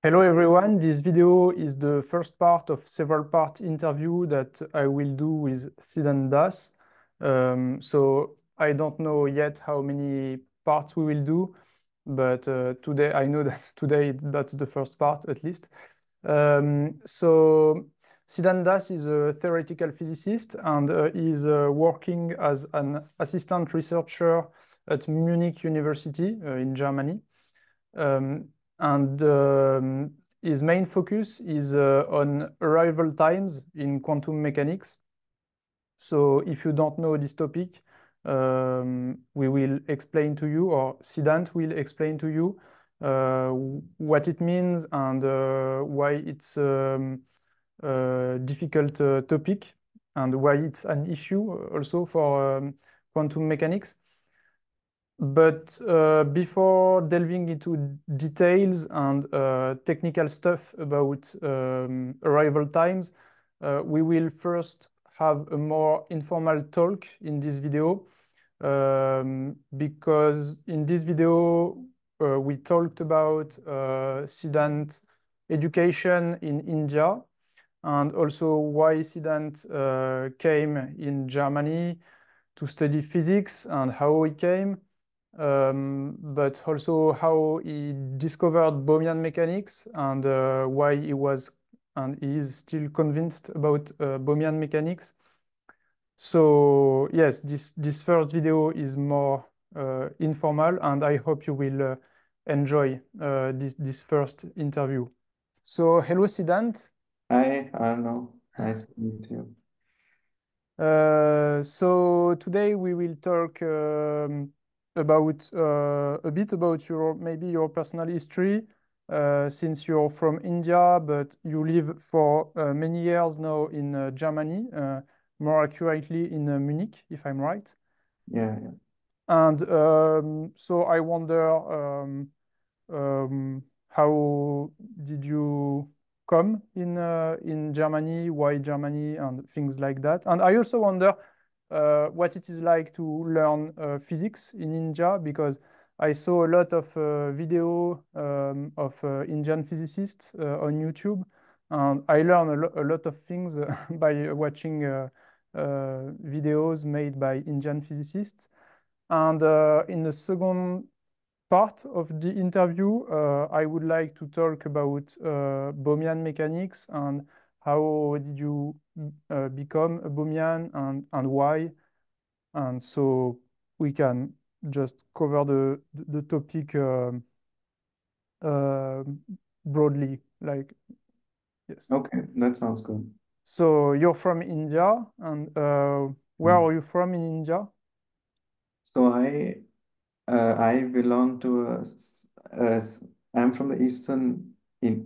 Hello everyone, this video is the first part of several part interview that I will do with Siddhant Das. So I don't know yet how many parts we will do, but today I know that today that's the first part at least. So Siddhant Das is a theoretical physicist and is working as an assistant researcher at Munich University in Germany. And his main focus is on arrival times in quantum mechanics. So if you don't know this topic, we will explain to you, or Siddhant will explain to you uh, what it means and why it's a difficult topic and why it's an issue also for quantum mechanics. But before delving into details and technical stuff about arrival times, we will first have a more informal talk in this video, because in this video we talked about Siddhant education in India and also why Siddhant came in Germany to study physics and how he came, but also how he discovered Bohmian mechanics and why he was and he is still convinced about Bohmian mechanics. So yes, this first video is more informal, and I hope you will enjoy this first interview. So hello, Siddhant. Hi, Arno. Nice to meet you. So today we will talk about a bit about your maybe your personal history, since you're from India, but you live for many years now in Germany, more accurately in Munich, if I'm right. Yeah. And so I wonder, how did you come in Germany? Why Germany and things like that? And I also wonder what it is like to learn physics in India, because I saw a lot of video of Indian physicists on YouTube, and I learned a lot of things by watching videos made by Indian physicists. And in the second part of the interview, I would like to talk about Bohmian mechanics and how did you become a Bohmian and why. And so we can just cover the topic uh, broadly, like, yes. Okay, that sounds good. So you're from India, and where Mm. are you from in India? So I belong to I'm from the eastern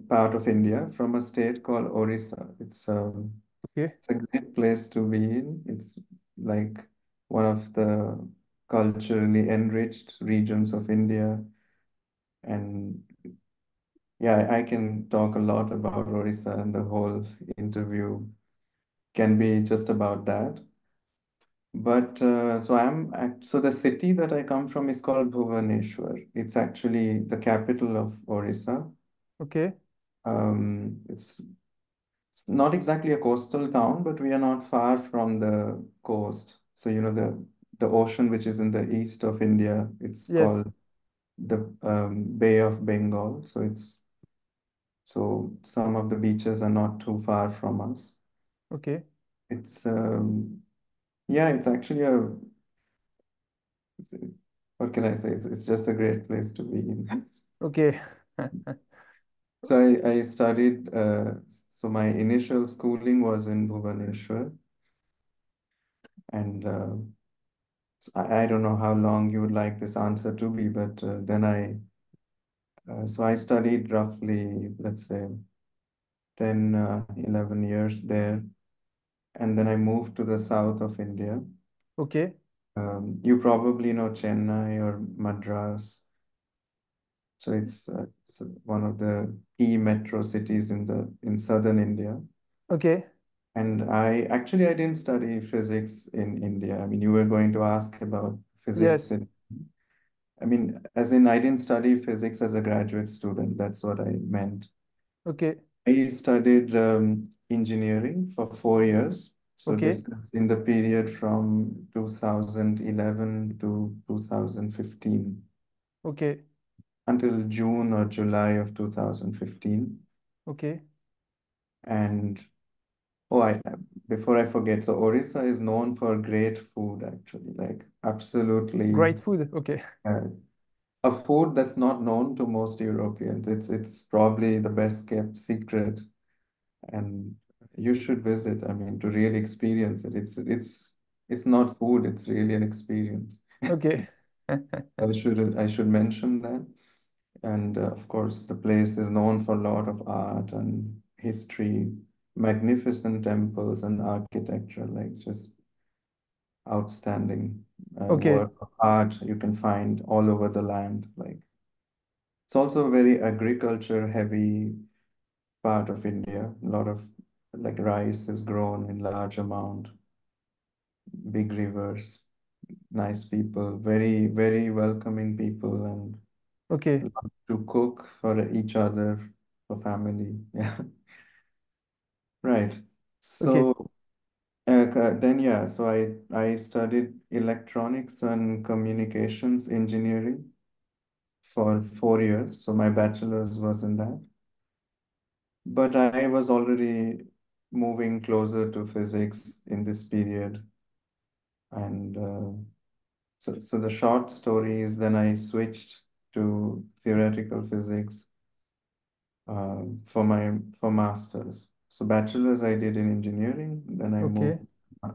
part of India, from a state called Orissa. Okay, It's a great place to be in. It's like one of the culturally enriched regions of India, and yeah, I can talk a lot about Orissa, and the whole interview can be just about that. But so the city that I come from is called Bhubaneswar. It's actually the capital of Orissa. okay, It's not exactly a coastal town, but we are not far from the coast. So the ocean which is in the east of India, it's yes, called the Bay of Bengal. So some of the beaches are not too far from us. okay, It's yeah, it's actually it's- what can I say? It's just a great place to be in. okay. So I studied, so my initial schooling was in Bhubaneswar, and I don't know how long you would like this answer to be, but so I studied roughly, let's say, 10, 11 years there, and then I moved to the south of India. Okay. You probably know Chennai or Madras. So it's one of the key metro cities in southern India. Okay. And I didn't study physics in India. I mean, you were going to ask about physics Yes. in, I mean, as in I didn't study physics as a graduate student. That's what I meant. Okay. I studied engineering for 4 years. So Okay. this is in the period from 2011 to 2015, Okay. until June or July of 2015. Okay. And oh, before I forget, so Orissa is known for great food, actually, like absolutely Great food. Okay. uh, a food that's not known to most Europeans. It's probably the best kept secret, and you should visit. I mean, to really experience it. It's not food. It's really an experience. Okay. I should mention that. And of course, the place is known for a lot of art and history, magnificent temples and architecture, like just outstanding Okay. work of art you can find all over the land. Like it's also a very agriculture heavy part of India. A lot of like rice is grown in large amount, big rivers, nice people, very, very welcoming people, and Okay. love to cook for each other, for family. Yeah, right. Okay. So then, yeah, so I studied electronics and communications engineering for 4 years. So my bachelor's was in that. But I was already moving closer to physics in this period. And so the short story is then I switched to theoretical physics for master's. So bachelor's I did in engineering, then I Okay. uh,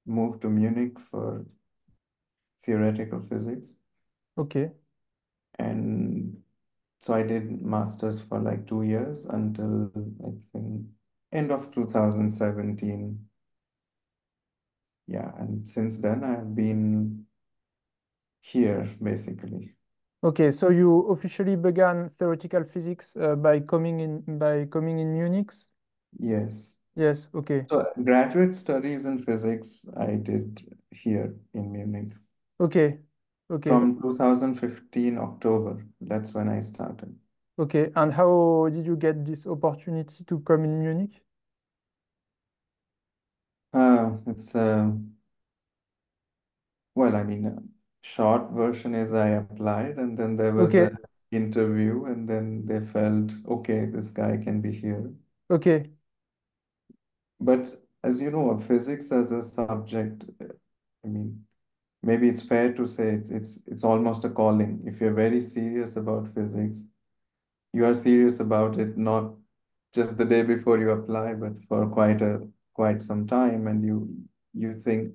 moved to Munich for theoretical physics. Okay. And so I did master's for like 2 years until I think end of 2017. Yeah, and since then I've been here basically. Okay. So you officially began theoretical physics by coming in Munich? Yes. Yes. Okay. So graduate studies in physics I did here in Munich Okay. Okay. from 2015 October. That's when I started. Okay. And how did you get this opportunity to come in Munich? It's well, I mean, short version is I applied and then there was a Okay. interview and then they felt, okay, this guy can be here. Okay. But as you know, physics as a subject, I mean, maybe it's fair to say it's almost a calling. If you're very serious about physics, you are serious about it not just the day before you apply, but for quite some time, and you think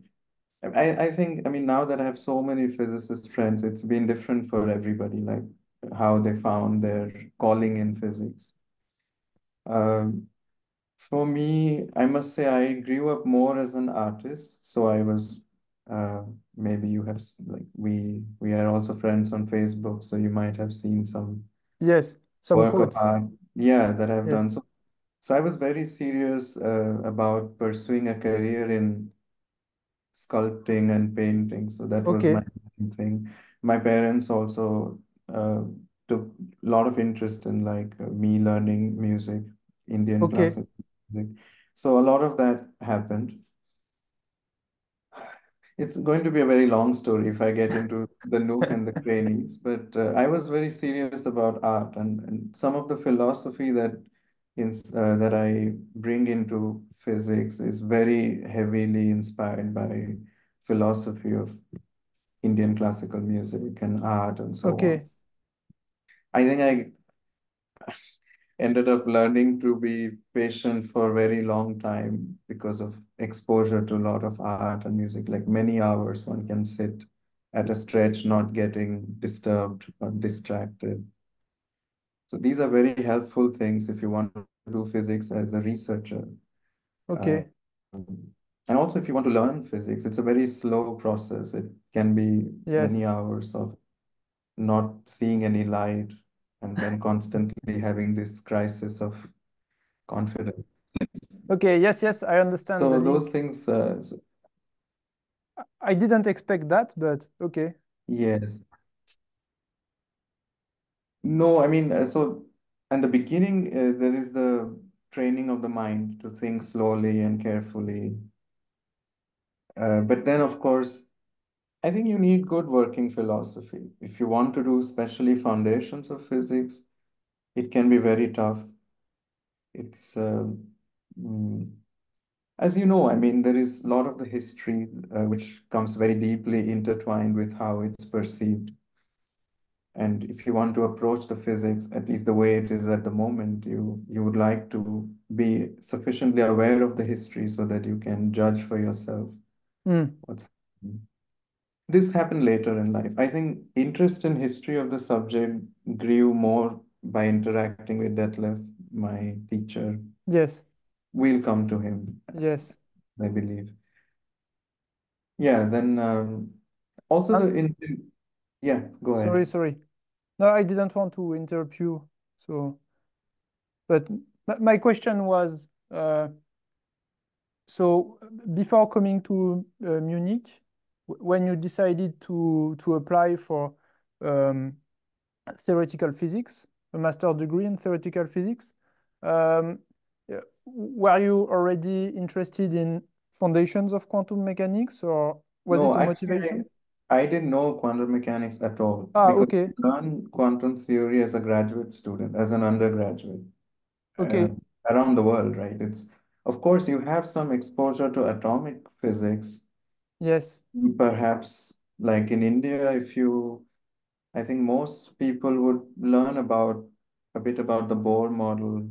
I think, I mean, now that I have so many physicist friends, it's been different for everybody, like how they found their calling in physics. Um, for me, I must say I grew up more as an artist. So I was, uh, maybe you have, like, we are also friends on Facebook, so you might have seen some Yes. Some work of quotes. art, yeah, that I've Yes. done. So I was very serious about pursuing a career in sculpting and painting. So that was my Okay. main thing. My parents also uh, took a lot of interest in like me learning music, Indian Okay. classical music. So a lot of that happened. It's going to be a very long story if I get into the nook and the crannies, but I was very serious about art and some of the philosophy that I bring into physics is very heavily inspired by philosophy of Indian classical music and art and so on. Okay. I think I ended up learning to be patient for a very long time because of exposure to a lot of art and music. Like many hours, one can sit at a stretch, not getting disturbed or distracted. So these are very helpful things if you want to do physics as a researcher. Uh, Okay. and also, if you want to learn physics, it's a very slow process. It can be Yes. many hours of not seeing any light and then constantly having this crisis of confidence. Okay. Yes. Yes. I understand the So those link. things, I didn't expect that, but okay. yes. No, I mean, so And the beginning, there is the training of the mind to think slowly and carefully. But then, of course, I think you need good working philosophy. If you want to do especially foundations of physics, it can be very tough. It's, mm, as you know, I mean, there is a lot of the history which comes very deeply intertwined with how it's perceived. And if you want to approach the physics, at least the way it is at the moment, you would like to be sufficiently aware of the history so that you can judge for yourself Mm. what's happening. This happened later in life. I think interest in history of the subject grew more by interacting with Detlef, my teacher. Yes, We'll come to him, yes. I believe. Yeah, then also And yeah, go sorry, ahead. sorry. No, I didn't want to interrupt you. So, but my question was, so before coming to Munich, when you decided to apply for um, theoretical physics, a master degree in theoretical physics, um, were you already interested in foundations of quantum mechanics, or was it No, a actually, motivation? I didn't know quantum mechanics at all Ah, because okay, you learn quantum theory as a graduate student, as an undergraduate, uh, okay, around the world, right? It's, of course, you have some exposure to atomic physics, yes, perhaps like in India, I think most people would learn about a bit about the Bohr model.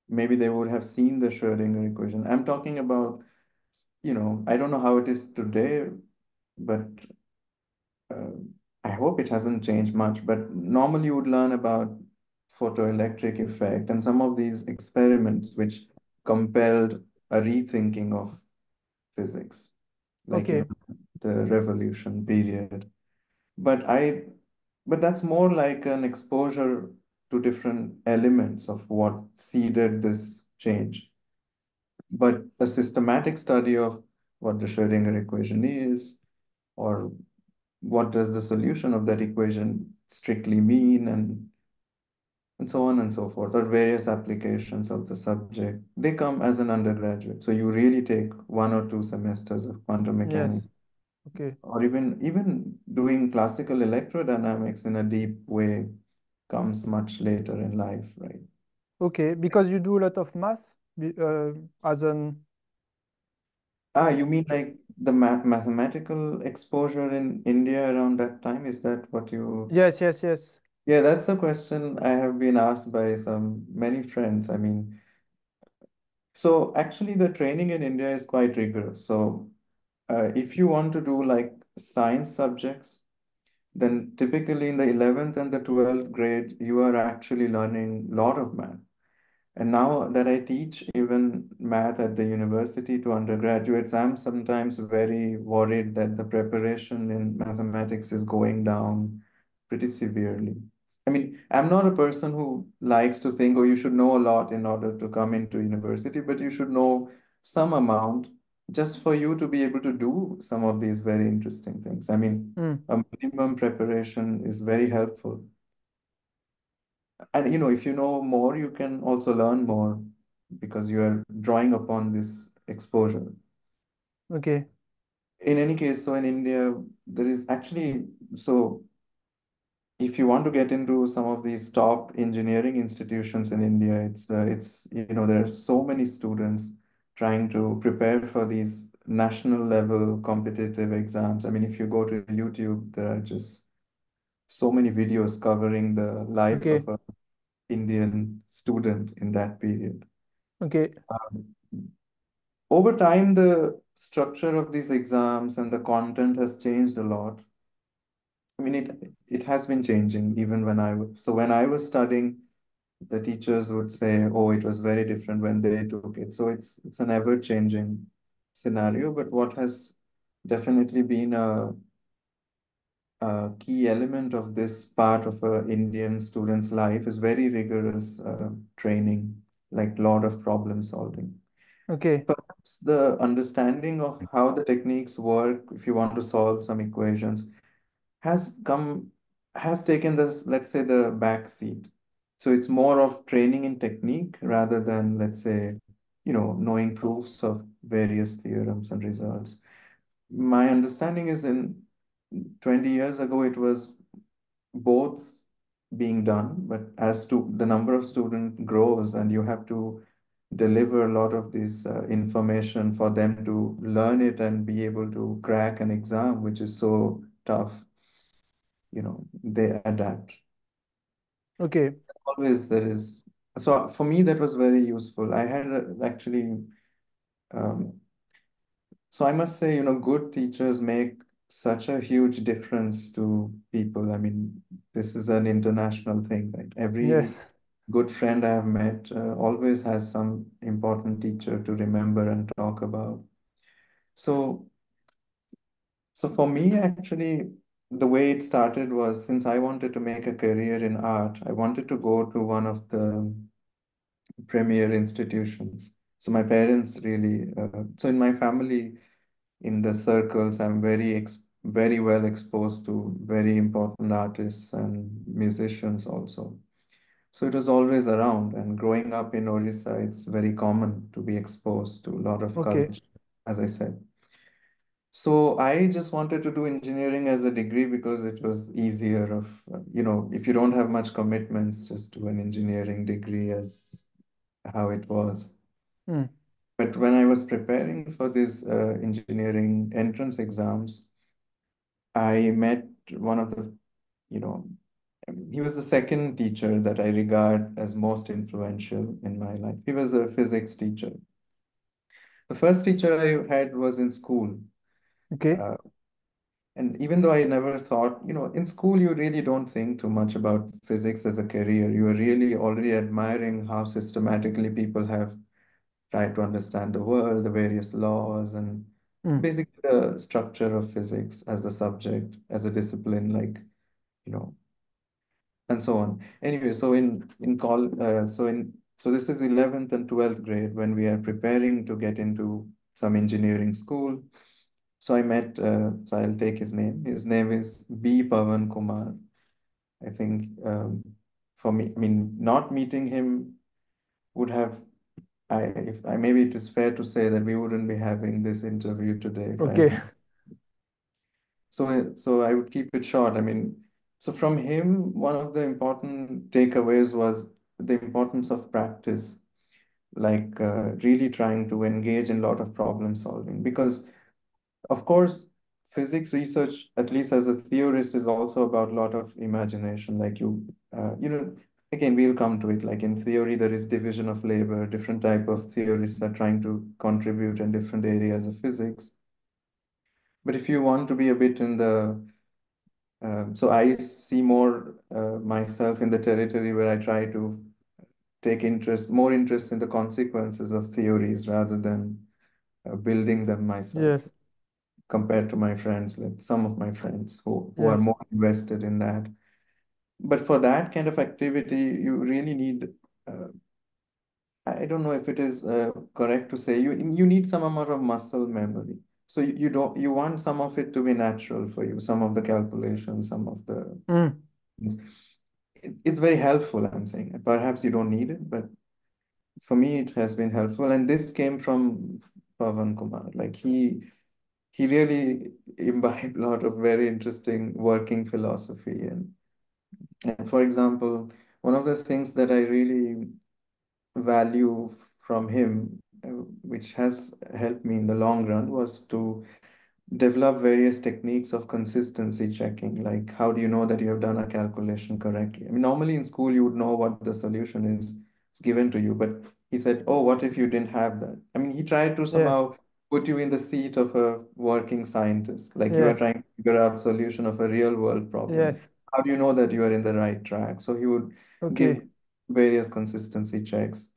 Maybe they would have seen the Schrödinger equation. I'm talking about, I don't know how it is today, but uh, I hope it hasn't changed much, but normally you would learn about photoelectric effect and some of these experiments which compelled a rethinking of physics, like, okay, the revolution period. But but that's more like an exposure to different elements of what seeded this change. But a systematic study of what the Schrödinger equation is, or what does the solution of that equation strictly mean, and so on and so forth, or various applications of the subject. They come as an undergraduate. So you really take 1 or 2 semesters of quantum yes, mechanics, okay, or even doing classical electrodynamics in a deep way comes much later in life, right? okay, because you do a lot of math as an Ah, you mean like the mathematical exposure in India around that time? Is that what you? yes, yes, yes, Yeah, that's a question I have been asked by many friends. I mean, so actually the training in India is quite rigorous. So if you want to do like science subjects, then typically in the 11th and the 12th grade, you are actually learning a lot of math. And now that I teach even math at the university to undergraduates, I'm sometimes very worried that the preparation in mathematics is going down pretty severely. I mean, I'm not a person who likes to think, oh, you should know a lot in order to come into university, but you should know some amount just for you to be able to do some of these very interesting things. I mean, mm, a minimum preparation is very helpful. And if you know more, you can also learn more because you are drawing upon this exposure. okay, In any case, so in India, there is actually, so if you want to get into some of these top engineering institutions in India, there are so many students trying to prepare for these national level competitive exams. I mean, if you go to YouTube, there are just so many videos covering the life okay, of a Indian student in that period. okay, Um, Over time, the structure of these exams and the content has changed a lot. I mean, it has been changing even when I was studying, the teachers would say, "Oh, it was very different when they took it." So it's an ever-changing scenario. But what has definitely been a key element of this part of a Indian student's life is very rigorous training, like lot of problem solving. okay, Perhaps the understanding of how the techniques work, if you want to solve some equations, has come, has taken this, let's say, the back seat. So it's more of training in technique rather than, let's say, knowing proofs of various theorems and results. My understanding is in 20 years ago, it was both being done, but as to the number of student grows and you have to deliver a lot of this information for them to learn it and be able to crack an exam, which is so tough, they adapt. Okay. Always there is. So for me, that was very useful. I had actually, um, so I must say, good teachers make such a huge difference to people. I mean, this is an international thing, right? Every Yes. good friend I have met always has some important teacher to remember and talk about. So, so for me, actually, the way it started was since I wanted to make a career in art, I wanted to go to one of the premier institutions. So my parents really, so in my family, in the circles, I'm very well exposed to very important artists and musicians also. So it was always around. And growing up in Orissa, it's very common to be exposed to a lot of Okay. culture, as I said. So I just wanted to do engineering as a degree because it was easier of, if you don't have much commitments, just do an engineering degree as how it was. Mm. But when I was preparing for these engineering entrance exams, I met one of the, you know, he was the second teacher that I regard as most influential in my life. He was a physics teacher. The first teacher I had was in school. Okay. Uh, and even though I never thought, in school, you really don't think too much about physics as a career. You are really already admiring how systematically people have tried to understand the world, the various laws, and Mm. basically the structure of physics as a subject, as a discipline, like, you know, and so on. Anyway, so this is 11th and 12th grade when we are preparing to get into some engineering school. So I met, so I'll take his name. His name is B. Pavan Kumar. I think for me, I mean, not meeting him would have, if I maybe it is fair to say that we wouldn't be having this interview today if I Okay. hadn't. So I would keep it short. I mean, so from him, one of the important takeaways was the importance of practice, like really trying to engage in a lot of problem solving. Because, of course, physics research, at least as a theorist, is also about a lot of imagination. Like again, we'll come to it. Like in theory, there is division of labor. Different type of theorists are trying to contribute in different areas of physics. But if you want to be a bit in the so I see more myself in the territory where I try to take more interest in the consequences of theories rather than building them myself, Yes. compared to my friends, like some of my friends who are Yes. more invested in that. But for that kind of activity, you really need, uh, I don't know if it is correct to say, you need some amount of muscle memory. So you don't you want some of it to be natural for you, some of the calculations, some of the Mm. things. It's very helpful, I'm saying. Perhaps you don't need it, but for me it has been helpful. And this came from Pavan Kumar. Like he really imbibed a lot of very interesting working philosophy. And for example, one of the things that I really value from him, which has helped me in the long run, was to develop various techniques of consistency checking. Like, how do you know that you have done a calculation correctly? I mean, normally in school, you would know what the solution is, it's given to you. But he said, oh, what if you didn't have that? I mean, he tried to Yes. somehow put you in the seat of a working scientist, like you are Yes. trying to figure out solution of a real world problem. Yes. How do you know that you are in the right track? So he would give Okay. various consistency checks.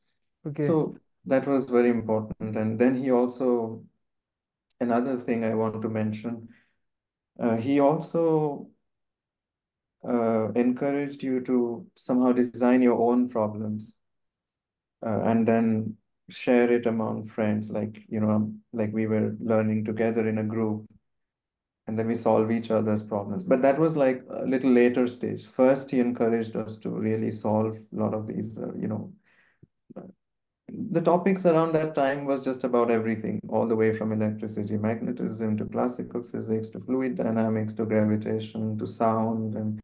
Okay. So that was very important. And then he also, another thing I want to mention, he also encouraged you to somehow design your own problems and then share it among friends, like, like we were learning together in a group. and then we solve each other's problems. But that was like a little later stage. First, he encouraged us to really solve a lot of these, the topics around that time was just about everything, all the way from electricity, magnetism to classical physics to fluid dynamics to gravitation to sound and,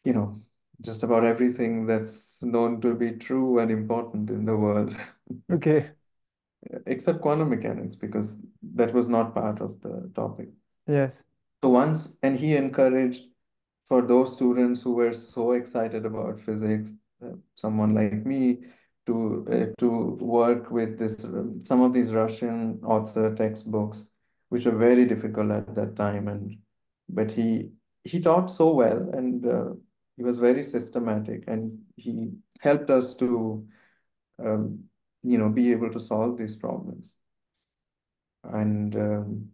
you know, just about everything that's known to be true and important in the world, Okay. except quantum mechanics, because that was not part of the topic. Yes. So once, and he encouraged for those students who were so excited about physics, someone like me, to work with this some of these Russian author textbooks, which were very difficult at that time, and but he taught so well, and he was very systematic, and he helped us to um, be able to solve these problems. And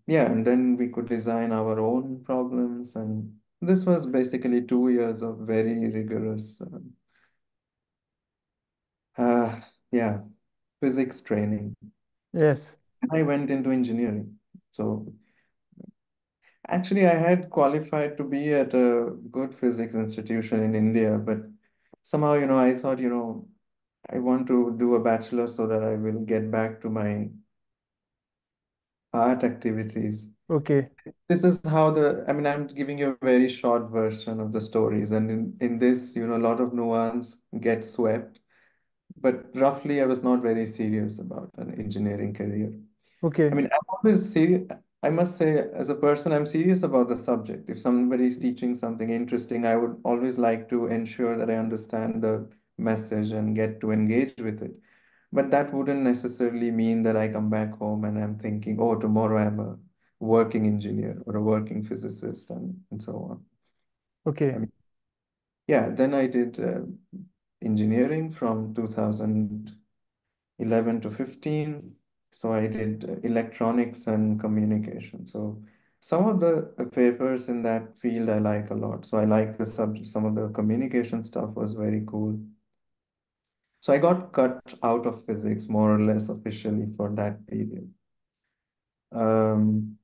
yeah, and then we could design our own problems. And this was basically 2 years of very rigorous, uh, yeah, physics training. Yes. I went into engineering. So actually, I had qualified to be at a good physics institution in India, but somehow, I thought, I want to do a bachelor so that I will get back to my art activities. Okay. This is how I mean, I'm giving you a very short version of the stories. And in this, a lot of nuance gets swept. But roughly, I was not very serious about an engineering career. I Okay. mean, I'm always serious. I must say, as a person, I'm serious about the subject. If somebody is teaching something interesting, I would always like to ensure that I understand the message and get to engage with it. But that wouldn't necessarily mean that I come back home and I'm thinking, oh, tomorrow I'm a working engineer or a working physicist and so on. I Okay. mean, yeah, then I did engineering from 2011 to 15. So I did electronics and communication. So some of the papers in that field I like a lot. So I like the subject. Some of the communication stuff was very cool. So I got cut out of physics more or less officially for that period. Um,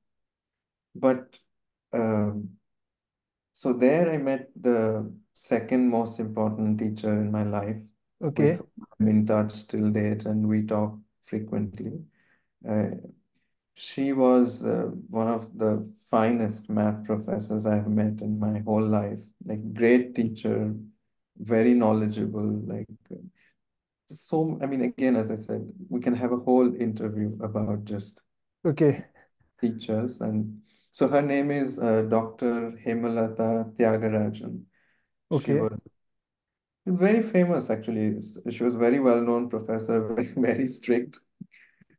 but um, so there I met the second most important teacher in my life, with Okay. whom I'm in touch till date, and we talk frequently. Uh, she was one of the finest math professors I've met in my whole life. Like great teacher, very knowledgeable. Like so, I mean, again, as I said, we can have a whole interview about just Okay. teachers. And so her name is Dr. Hemalata Tyagarajan. She Okay. was very famous, actually. She was very well-known professor, very strict,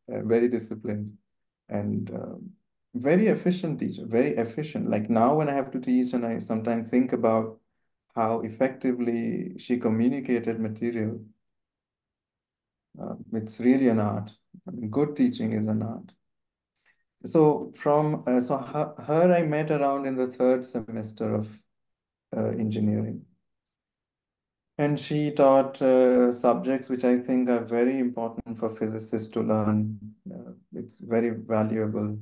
very disciplined, and very efficient teacher, very efficient. Like now when I have to teach and I sometimes think about how effectively she communicated material, it's really an art. I mean, good teaching is an art. So her I met around in the third semester of engineering. And she taught subjects which I think are very important for physicists to learn. It's very valuable.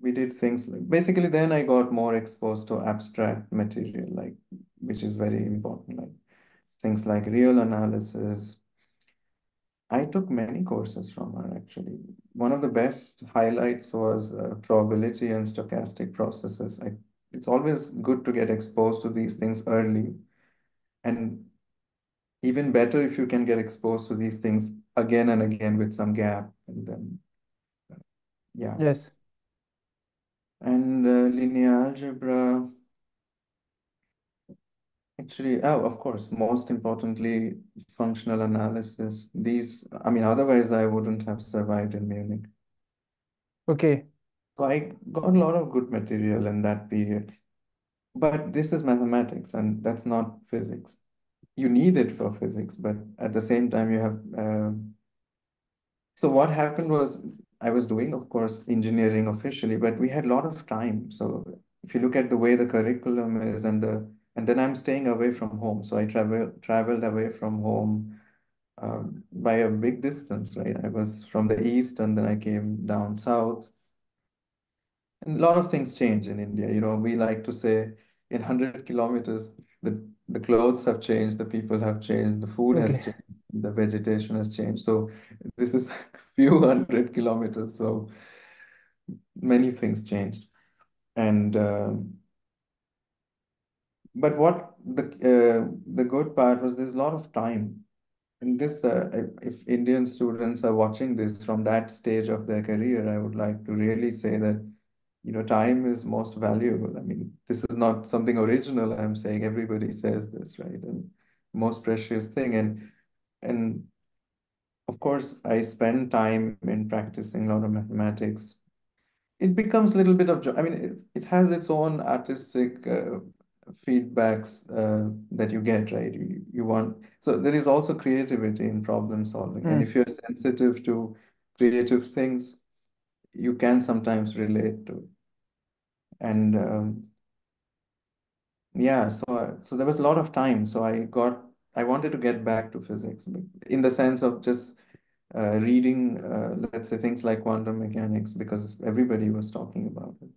We did things like, basically, then I got more exposed to abstract material, like, which is very important, like things like real analysis. I took many courses from her, actually. One of the best highlights was probability and stochastic processes. It's always good to get exposed to these things early. And even better if you can get exposed to these things again and again with some gap. And then, yeah. Yes. And linear algebra, actually, oh, of course, most importantly, functional analysis. These, I mean, otherwise I wouldn't have survived in Munich. Okay. So I got a lot of good material in that period. But this is mathematics, and that's not physics. You need it for physics, but at the same time, you have so what happened was I was doing, of course, engineering officially, but we had a lot of time. So if you look at the way the curriculum is and then I'm staying away from home. So I traveled away from home by a big distance, right? I was from the east and then I came down south. And a lot of things change in India. You know, we like to say in 100 kilometers, the clothes have changed, the people have changed, the food has Okay. changed, the vegetation has changed. So this is few 100 kilometers. So many things changed. And but what the good part was there's a lot of time. And this, if Indian students are watching this from that stage of their career, I would like to really say that, you know, time is most valuable. I mean, this is not something original. I'm saying everybody says this, right? And most precious thing. And of course, I spend time in practicing a lot of mathematics. It becomes a little bit of I mean, it has its own artistic feedbacks that you get, right? You want, so there is also creativity in problem solving, and Mm. if you're sensitive to creative things, you can sometimes relate to it. And yeah, so there was a lot of time, so I wanted to get back to physics in the sense of just reading, let's say, things like quantum mechanics, because everybody was talking about it.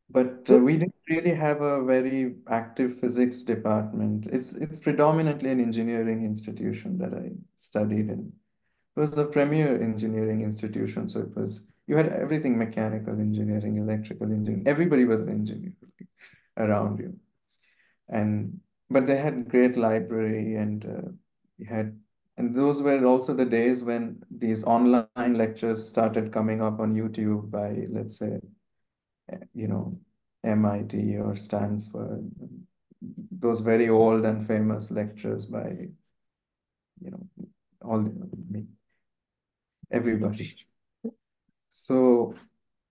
But So, we didn't really have a very active physics department. It's predominantly an engineering institution that I studied in. It was a premier engineering institution, so it was you had everything: mechanical engineering, electrical engineering. Everybody was an engineer around you, and but they had great library, and we had, and those were also the days when these online lectures started coming up on YouTube by, let's say, you know, MIT or Stanford, those very old and famous lectures by, you know, I mean, everybody. So,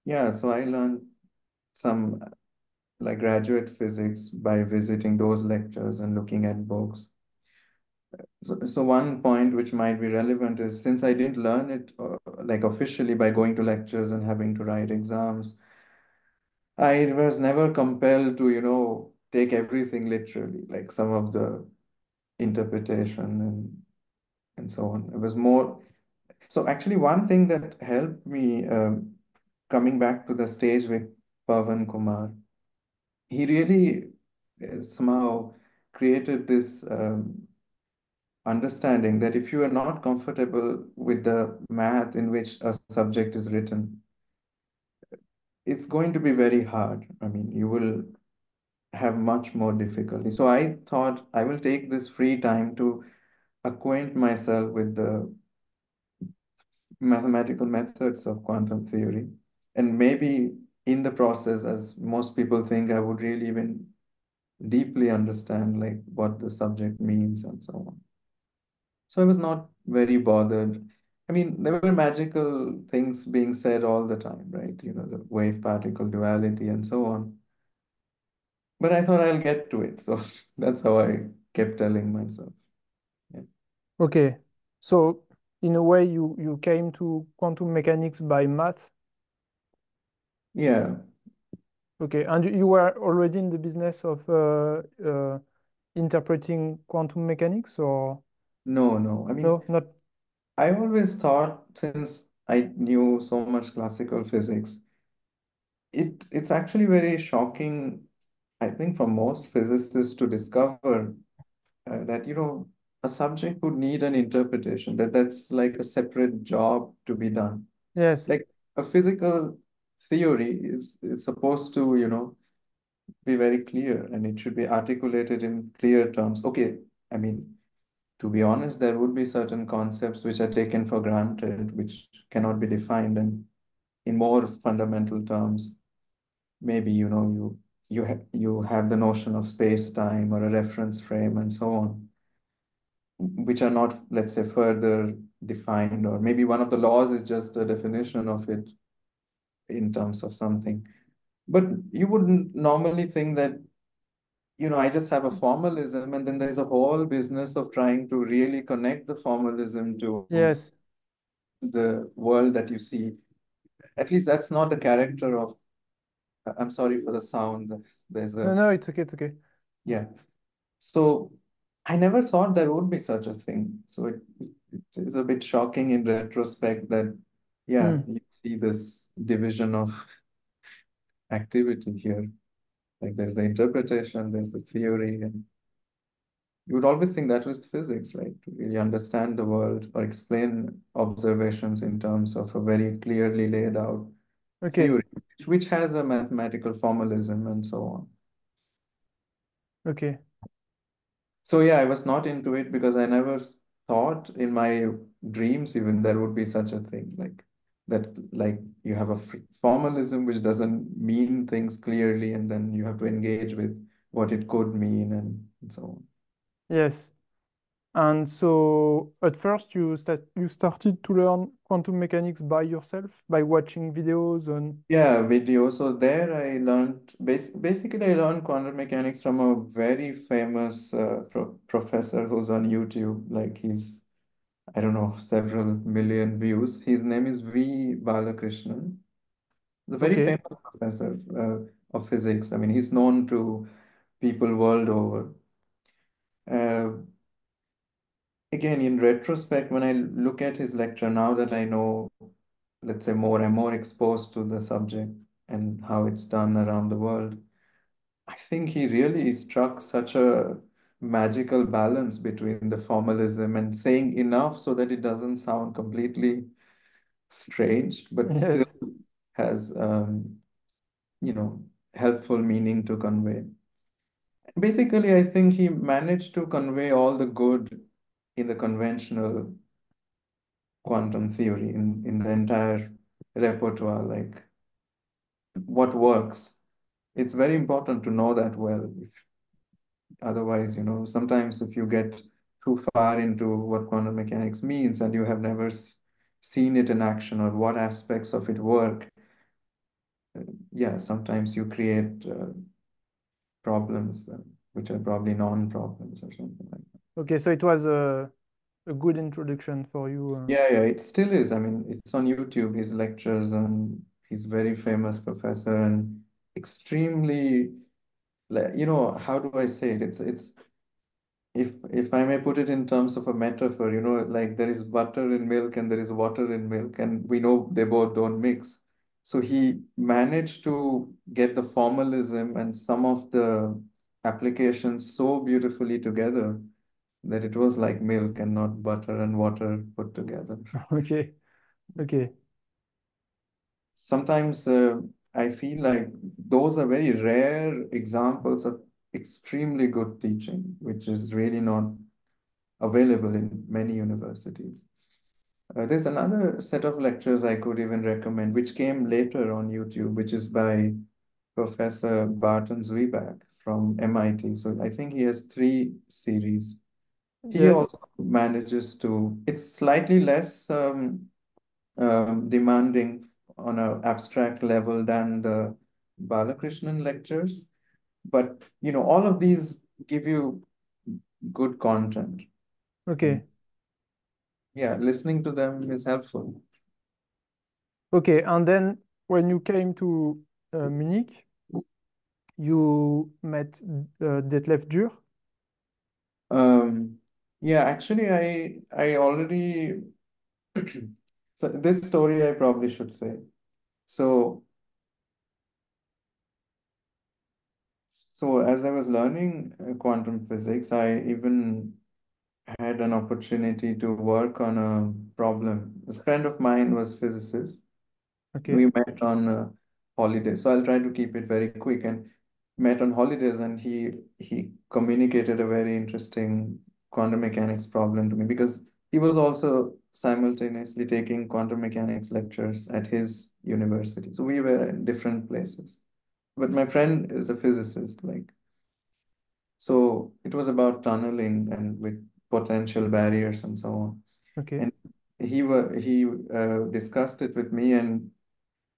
yeah, so I learned some like graduate physics by visiting those lectures and looking at books. So one point which might be relevant is, since I didn't learn it like officially by going to lectures and having to write exams, I was never compelled to, you know, take everything literally, like some of the interpretation and so on. It was more. So actually, one thing that helped me coming back to the stage with Pavan Kumar, he really somehow created this understanding that if you are not comfortable with the math in which a subject is written, it's going to be very hard. I mean, you will have much more difficulty. So I thought I will take this free time to acquaint myself with the mathematical methods of quantum theory. And maybe in the process, as most people think, I would really even deeply understand like what the subject means and so on. So I was not very bothered. I mean, there were magical things being said all the time, right? You know, the wave particle duality and so on. But I thought I'll get to it. So that's how I kept telling myself. Yeah. okay. So, in a way, you came to quantum mechanics by math. Yeah. Okay. And you were already in the business of interpreting quantum mechanics, or No, no. I mean, no? Not. I always thought, since I knew so much classical physics, it's actually very shocking, I think, for most physicists to discover that, you know, a subject would need an interpretation, that's like a separate job to be done. Yes. Like a physical theory is supposed to, you know, be very clear, and it should be articulated in clear terms. Okay, I mean, to be honest, there would be certain concepts which are taken for granted, which cannot be defined, and in more fundamental terms, maybe, you know, you have the notion of space time or a reference frame and so on, which are not, let's say, further defined, or maybe one of the laws is just a definition of it in terms of something. But you wouldn't normally think that, you know, I just have a formalism, and then there's a whole business of trying to really connect the formalism to Yes. the world that you see. At least that's not the character of, I'm sorry for the sound. There's No, a, no, it's okay. It's okay. yeah. So I never thought there would be such a thing. So it is a bit shocking in retrospect that yeah, Mm. you see this division of activity here. Like there's the interpretation, there's the theory, and you would always think that was physics, right? To really understand the world or explain observations in terms of a very clearly laid out Okay, theory, which has a mathematical formalism and so on. okay. So yeah, I was not into it because I never thought in my dreams even there would be such a thing like that, like you have a formalism which doesn't mean things clearly, and then you have to engage with what it could mean and so on. Yes. And so at first you started to learn quantum mechanics by yourself, by watching videos on. Yeah, video. So there I learned basically I learned quantum mechanics from a very famous professor who's on YouTube. Like he's, I don't know, several million views. His name is V. Balakrishnan. The very Okay, famous professor of physics. I mean, he's known to people world over. Uh, Again, in retrospect, when I look at his lecture, now that I know, let's say, I'm more exposed to the subject and how it's done around the world, I think he really struck such a magical balance between the formalism and saying enough so that it doesn't sound completely strange, but still yes. has, you know, helpful meaning to convey. Basically, I think he managed to convey all the good in the conventional quantum theory in the entire repertoire, like what works. It's very important to know that well. If, otherwise, sometimes if you get too far into what quantum mechanics means and you have never seen it in action or what aspects of it work, yeah, sometimes you create problems which are probably non-problems or something like that. Okay, so it was a good introduction for you. Yeah, yeah, it still is. I mean, it's on YouTube, his lectures, and he's very famous professor and extremely, like, how do I say it? It's if I may put it in terms of a metaphor, like there is butter in milk and there is water in milk, and we know they both don't mix. So he managed to get the formalism and some of the applications so beautifully together that it was like milk and not butter and water put together. Okay, okay, Sometimes I feel like those are very rare examples of extremely good teaching, which is really not available in many universities. There's another set of lectures I could even recommend, which came later on YouTube, which is by Professor Barton Zwiebach from MIT. So I think he has three series. He yes, also manages to, it's slightly less demanding on an abstract level than the Balakrishnan lectures. But all of these give you good content. And okay, yeah, listening to them is helpful. okay. And then when you came to Munich, you met Detlef Dürr. Um, yeah, actually I already so this story I probably should say. So so as I was learning quantum physics, I even had an opportunity to work on a problem. A friend of mine was physicist. We Okay, met on holidays. So I'll try to keep it very quick, and met on holidays, and he communicated a very interesting quantum mechanics problem to me because he was also simultaneously taking quantum mechanics lectures at his university. So we were in different places. But my friend is a physicist, like, so it was about tunneling and with potential barriers and so on. okay, And he discussed it with me, and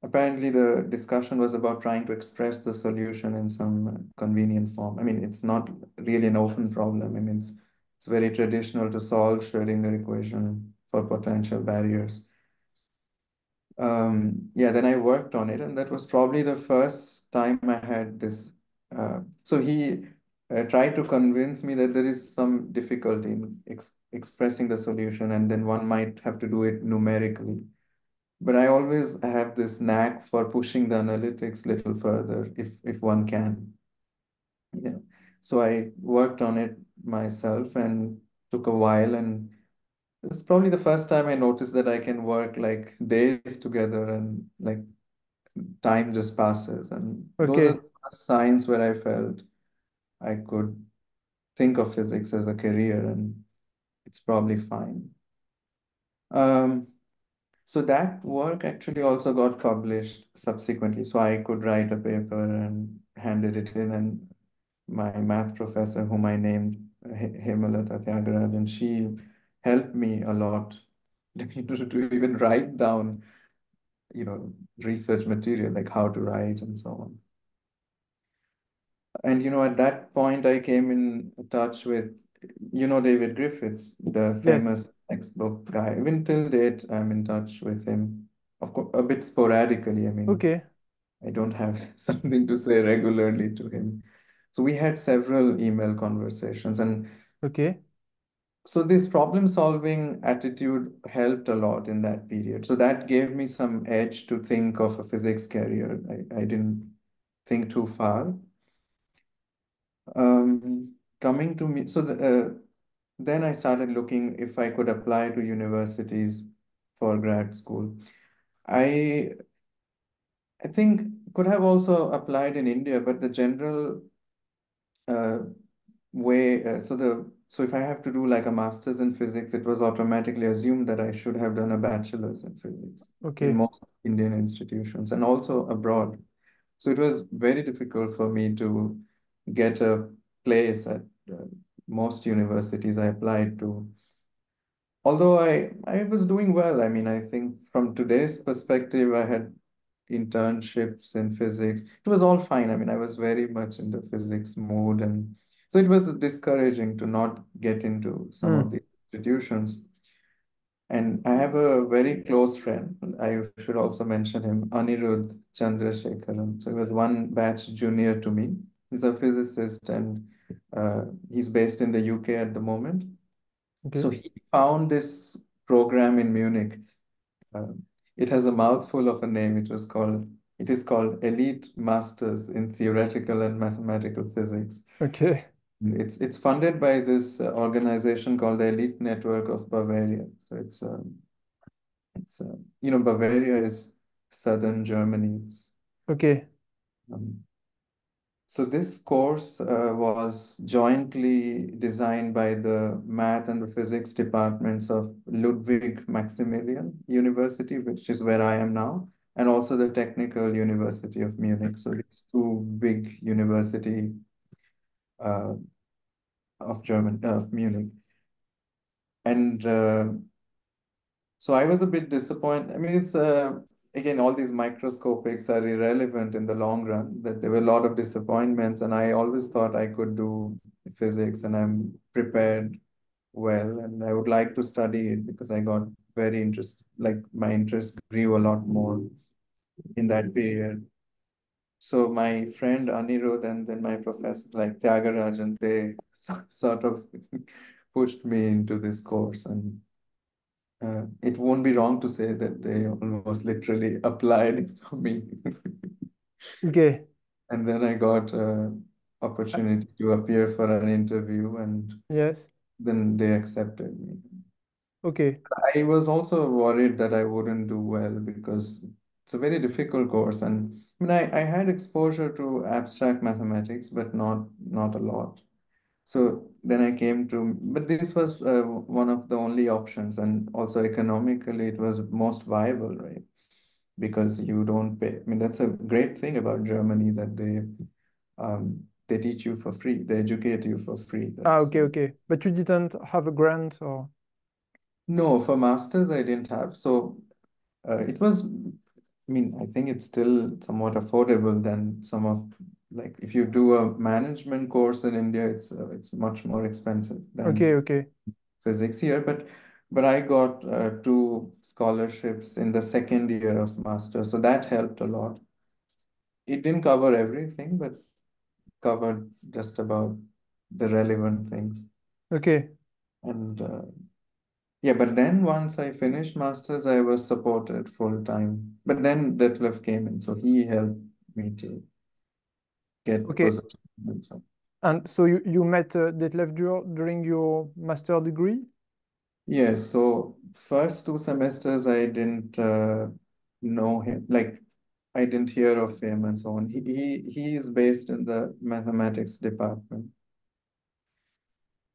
apparently the discussion was about trying to express the solution in some convenient form. I mean, it's not really an open problem. I mean, it's very traditional to solve Schrödinger equation for potential barriers. Yeah, then I worked on it, and that was probably the first time I had this. So he tried to convince me that there is some difficulty in expressing the solution, and then one might have to do it numerically. but I always have this knack for pushing the analytics little further if one can. Yeah. So I worked on it myself and took a while, and it's probably the first time I noticed that I can work like days together and like time just passes. And those are Okay. the first signs where I felt I could think of physics as a career, and it's probably fine. Um, so that work actually also got published subsequently. So I could write a paper and handed it in, and my math professor, whom I named Hemalata Tyagarajan, she helped me a lot to even write down, research material, like how to write and so on. And, at that point, I came in touch with, David Griffiths, the Yes. famous textbook guy. Even till date, I'm in touch with him, of course, a bit sporadically. I mean, Okay. I don't have something to say regularly to him. So we had several email conversations. And Okay. so this problem solving attitude helped a lot in that period. So that gave me some edge to think of a physics career. I didn't think too far. Coming to me, so then I started looking if I could apply to universities for grad school. I I think could have also applied in India, but the general uh, way, so if I have to do like a master's in physics, it was automatically assumed that I should have done a bachelor's in physics in Okay. most Indian institutions and also abroad. So it was very difficult for me to get a place at most universities I applied to. Although I was doing well. I mean, I think from today's perspective, I had internships in physics. It was all fine. I mean, I was very much in the physics mood, and so it was discouraging to not get into some of Hmm. the institutions. And I have a very close friend. I should also mention him, Anirudh Chandrasekharan. So he was one batch junior to me. He's a physicist, and he's based in the UK at the moment. Okay. So he found this program in Munich. Uh, it has a mouthful of a name. It is called Elite Masters in Theoretical and Mathematical Physics. Okay. It's funded by this organization called the Elite Network of Bavaria. So Bavaria is southern Germany. Okay. Um, So this course was jointly designed by the math and the physics departments of Ludwig Maximilian University, which is where I am now, and also the Technical University of Munich. So these two big university uh, of Munich. And so I was a bit disappointed. I mean, it's again, all these microscopics are irrelevant in the long run, that there were a lot of disappointments, and I always thought I could do physics and I'm prepared well, and I would like to study it because I got very interested, like my interest grew a lot more in that period. So my friend Anirudh and then my professor, like Tyagarajan, they sort of pushed me into this course, and it won't be wrong to say that they almost literally applied it for me. Okay. And then I got Uh, opportunity to appear for an interview, and Yes. then they accepted me. Okay. I was also worried that I wouldn't do well because it's a very difficult course. And I mean, I had exposure to abstract mathematics, but not a lot. So then I came to, but this was one of the only options, and also economically, it was most viable, right? Because you don't pay. I mean, that's a great thing about Germany that they teach you for free, they educate you for free. Ah, That's okay, okay. But you didn't have a grant or no, for masters I didn't have. So it was. I mean, I think it's still somewhat affordable than some of like if you do a management course in India, it's much more expensive okay, than okay. physics here, but I got two scholarships in the second year of master, so that helped a lot. It didn't cover everything, but covered just about the relevant things. Okay. And Yeah, but then once I finished masters, I was supported full time. But then Detlef came in, so he helped me to get Okay. position and so. And so you met Detlef during your master degree? Yes, so first 2 semesters I didn't know him, like I didn't hear of him and so on. He is based in the mathematics department,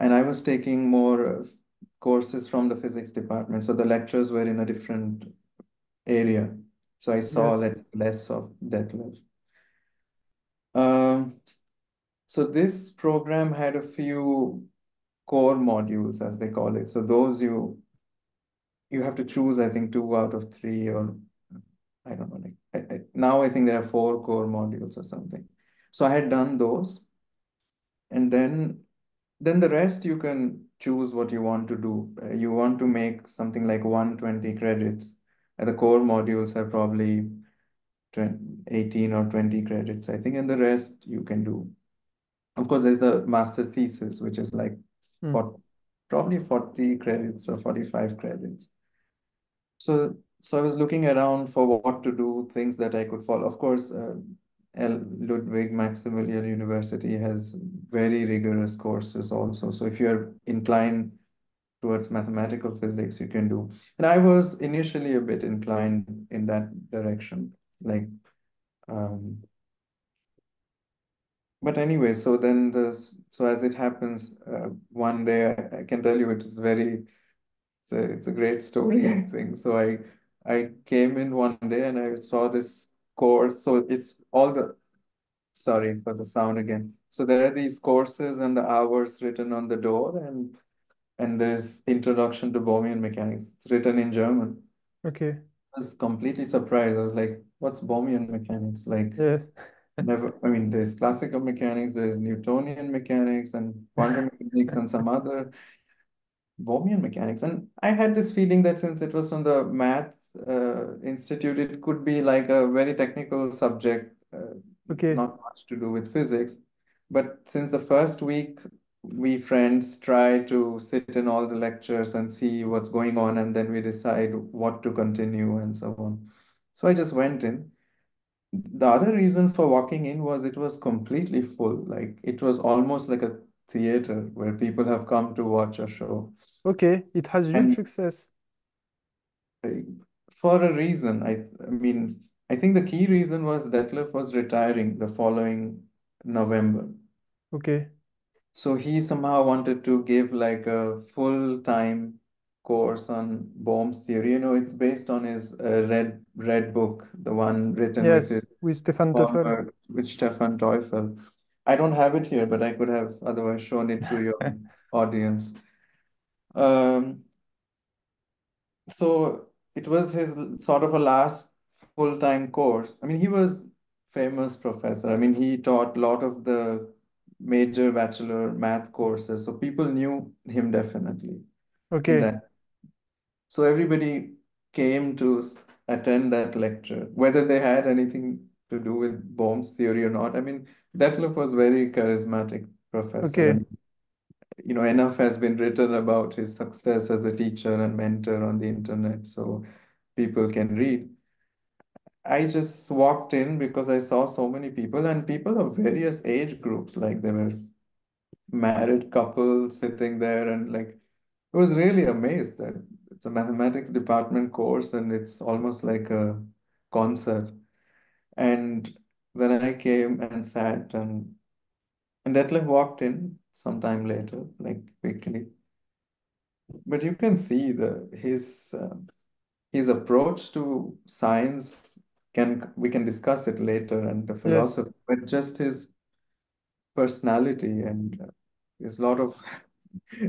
and I was taking more courses from the physics department, so the lectures were in a different area. So I saw Yes. less of Detlef. Um, so this program had a few core modules, as they call it. So those you have to choose, I think, 2 out of 3, or I don't know. Like now, I think there are 4 core modules or something. So I had done those, and then the rest you can choose what you want to do. You want to make something like 120 credits. The core modules are probably 20, 18 or 20 credits, I think, and the rest you can do. Of course, there's the master thesis, which is like Hmm. 40, probably 40 credits or 45 credits. So I was looking around for what to do, things that I could follow. Of course, Ludwig Maximilian University has very rigorous courses also. So if you're inclined towards mathematical physics, you can do. And I was initially a bit inclined in that direction. Like, um, but anyway, so as it happens, one day I can tell you it is very it's a great story, I think. So I came in one day and I saw this course. So it's all the sorry for the sound again. So there are these courses and the hours written on the door, and there's Introduction to Bohmian Mechanics. It's written in German. Okay. I was completely surprised. I was like, what's Bohmian mechanics? Like, Yes. never, I mean, there's classical mechanics, there's Newtonian mechanics and quantum mechanics and some other Bohmian mechanics. And I had this feeling that since it was from the math institute, it could be like a very technical subject, Okay. not much to do with physics. But since the first week, we friends try to sit in all the lectures and see what's going on, and then we decide what to continue and so on. So I just went in. The other reason for walking in was it was completely full. Like it was almost like a theater where people have come to watch a show. Okay. It has huge And success. uh, for a reason, I mean, I think the key reason was Detlef was retiring the following November. Okay. So he somehow wanted to give like a full-time course on Bohm's theory. You know, it's based on his red book, the one written with his Yes, with Stefan Teufel. former, with Stefan Teufel. I don't have it here, but I could have otherwise shown it to your audience. Um, So it was his sort of a last full-time course. I mean, he was famous professor. I mean, he taught a lot of the major bachelor math courses, so people knew him definitely in Okay. that. So everybody came to attend that lecture, whether they had anything to do with Bohm's theory or not. I mean, Detlef was very charismatic professor, Okay. and enough has been written about his success as a teacher and mentor on the internet, so people can read. I just walked in because I saw so many people and people of various age groups, like there were married couples sitting there, and like I was really amazed that it's a mathematics department course and it's almost like a concert. And then I came and sat, and Detlef walked in sometime later, like quickly. But you can see his approach to science, can we can discuss it later, and the Yes. philosophy, but just his personality and his lot of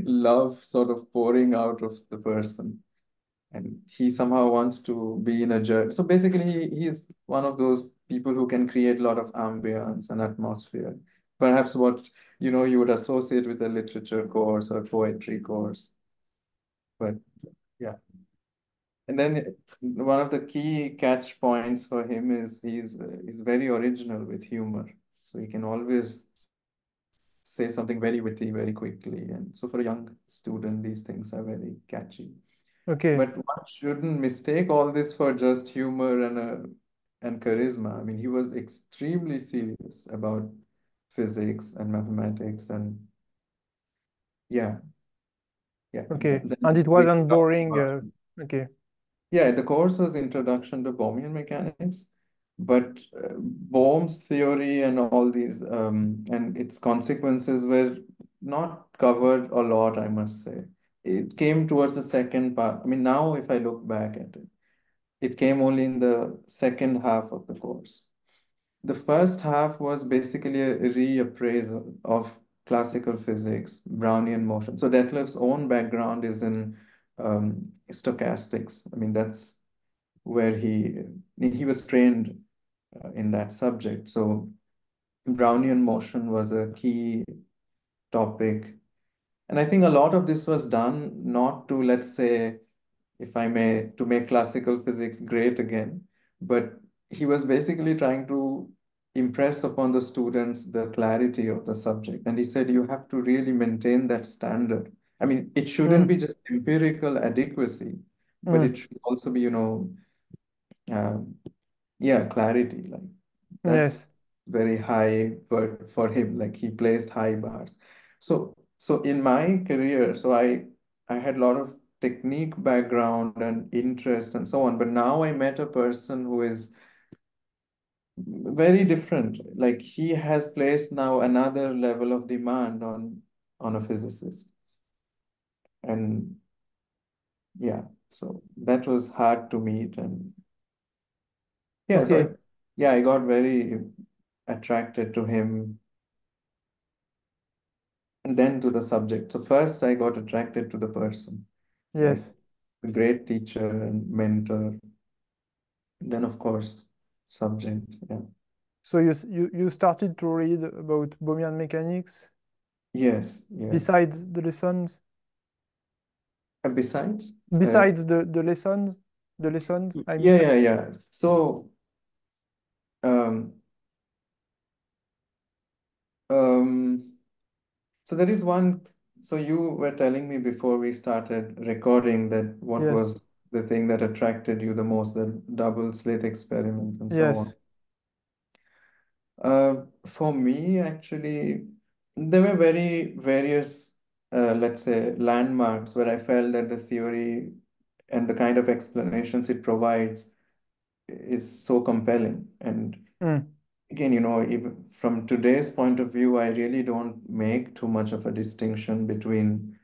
love sort of pouring out of the person. And he somehow wants to be in a journey. So basically, he's one of those people who can create a lot of ambience and atmosphere. Perhaps what you would associate with a literature course or poetry course. But yeah. And then one of the key catch points for him is he's very original with humor. So he can always say something very witty very quickly. And so for a young student, these things are very catchy. Okay. But one shouldn't mistake all this for just humor and charisma. I mean, he was extremely serious about physics and mathematics, and yeah, yeah. Okay. And Then it we wasn't talked boring. about, Okay. yeah, the course was Introduction to Bohmian Mechanics, but Bohm's theory and all these and its consequences were not covered a lot, I must say. It came towards the second part. I mean, now if I look back at it, it came only in the second half of the course. The first half was basically a reappraisal of classical physics, Brownian motion. So Detlef's own background is in stochastics. I mean, that's where he was trained in that subject. So Brownian motion was a key topic. And I think a lot of this was done not to, let's say, if I may, to make classical physics great again. But he was basically trying to impress upon the students the clarity of the subject. And he said, you have to really maintain that standard. I mean, it shouldn't be Mm. just empirical adequacy, but it Mm. should also be, uh, yeah, clarity. Like that's Yes. very high for him. Like he placed high bars. So in my career, I had a lot of technique background and interest and so on. But now I met a person who is very different. Like he has placed now another level of demand on a physicist. And yeah, so that was hard to meet. And yeah, Okay. yeah, I got very attracted to him and then to the subject. So first I got attracted to the person, like Yes. a great teacher and mentor. Then of course, subject. Yeah. So you started to read about Bohmian mechanics Yes, yeah. besides the lessons? Besides, Besides the lessons, I yeah, mean. yeah, yeah. Um, um, so there is one. So you were telling me before we started recording that what Yes. was the thing that attracted you the most, the double slit experiment and so on. Yes. For me, actually, there were very various, let's say, landmarks where I felt that the theory and the kind of explanations it provides is so compelling. And Mm. again, even from today's point of view, I really don't make too much of a distinction between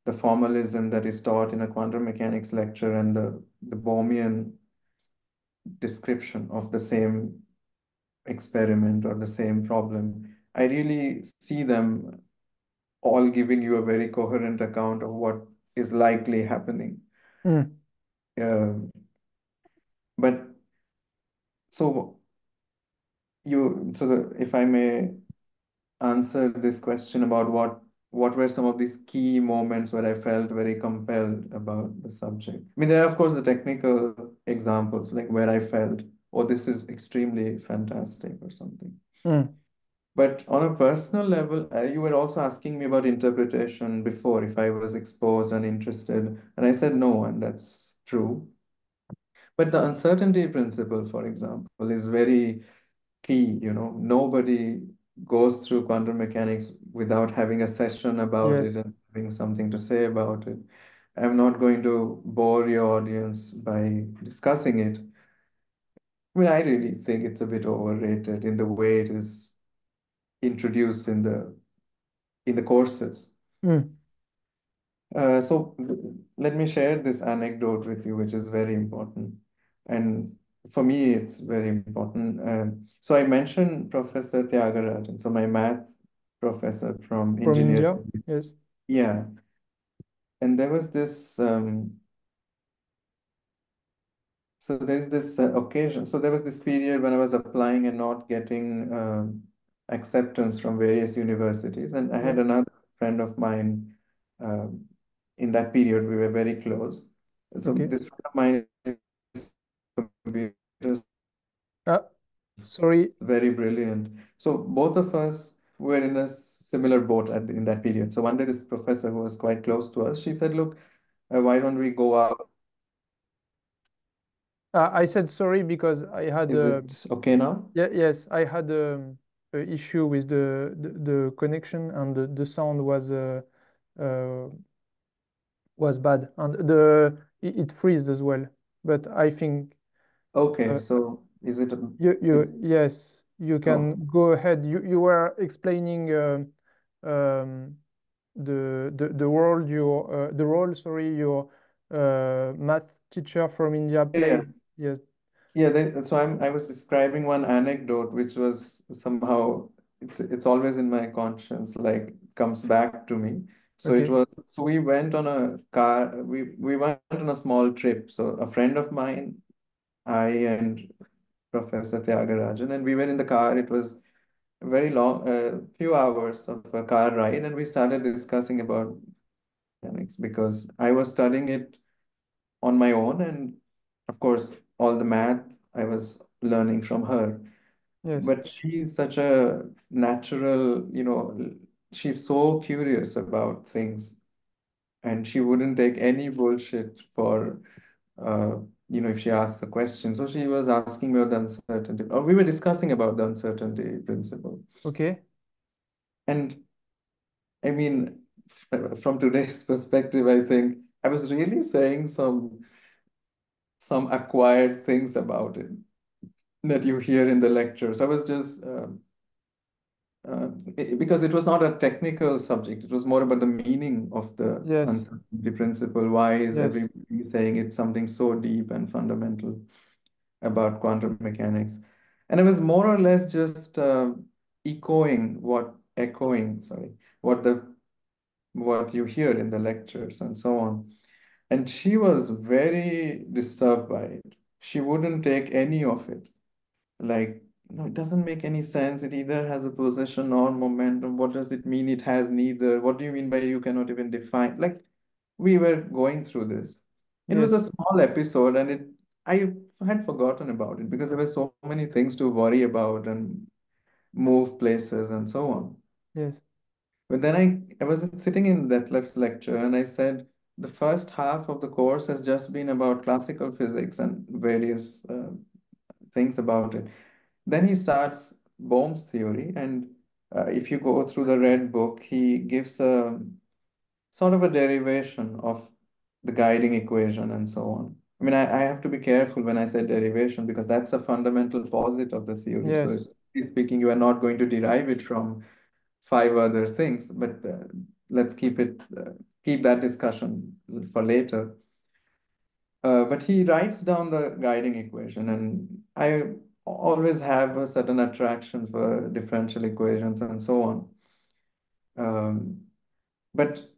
the formalism that is taught in a quantum mechanics lecture and the Bohmian description of the same experiment or the same problem. I really see them all giving you a very coherent account of what is likely happening. Mm. Um, but so if I may answer this question about what were some of these key moments where I felt very compelled about the subject. I mean, there are of course the technical examples, like where I felt, oh, this is extremely fantastic or something. Mm. But on a personal level, you were also asking me about interpretation before, if I was exposed and interested. And I said no, and that's true. But the uncertainty principle, for example, is very key. Nobody goes through quantum mechanics without having a session about it Yes. and having something to say about it. I'm not going to bore your audience by discussing it. I mean, I really think it's a bit overrated in the way it is introduced in the courses. Mm. So let me share this anecdote with you, which is very important. And for me, it's very important. So I mentioned Professor Tyagarajan, so my math professor from From India? engineering. Yes. Yeah. And there was this, so there's this occasion. So there was this period when I was applying and not getting acceptance from various universities. And I Yeah. had another friend of mine um, in that period, we were very close. So Okay. this friend of mine is computer Ah, sorry. very brilliant. So both of us were in a similar boat in that period. So one day, this professor who was quite close to us, she said, "Look, Why don't we go out? I said sorry because I had Is it okay now? yeah, yes, I had a issue with the connection, and the sound uh, was bad, and it freezed as well. But I think Okay, uh, so is it, it's, yes, you can okay. go ahead. You were explaining the role the role, sorry, your math teacher from India Yeah, yeah. played. Yes. Yeah, so I was describing one anecdote which was somehow it's always in my conscience, like comes back to me. So it Okay. was so we went on a car, we went on a small trip. So a friend of mine, I and Professor Tyagarajan, and we were in the car. It was a very long, few hours of a car ride, and we started discussing about mechanics because I was studying it on my own, and of course, all the math I was learning from her. Yes. But she's such a natural, she's so curious about things, and she wouldn't take any bullshit for, uh, if she asked the question. So she was asking about the uncertainty, or we were discussing about the uncertainty principle. Okay. And I mean, from today's perspective, I think I was really saying some acquired things about it that you hear in the lectures. I was just because it was not a technical subject, it was more about the meaning of the Yes. uncertainty principle. Why is Yes. everybody saying it's something so deep and fundamental about quantum mechanics? And I was more or less just echoing, sorry, what the what you hear in the lectures and so on. And she was very disturbed by it. She wouldn't take any of it. Like, no, it doesn't make any sense. It either has a position or momentum. What does it mean? It has neither. What do you mean by you cannot even define? Like, we were going through this. It was a Yes. small episode, and I had forgotten about it because there were so many things to worry about and move places and so on. Yes. But then I was sitting in that left lecture, and I said, the first half of the course has just been about classical physics and various things about it. Then he starts Bohm's theory, and if you go through the red book, he gives a sort of a derivation of the guiding equation and so on. I mean, I have to be careful when I say derivation because that's a fundamental posit of the theory. So, Yes. speaking, you are not going to derive it from five other things, but let's keep that discussion for later. But he writes down the guiding equation, and I always have a certain attraction for differential equations and so on. Um, but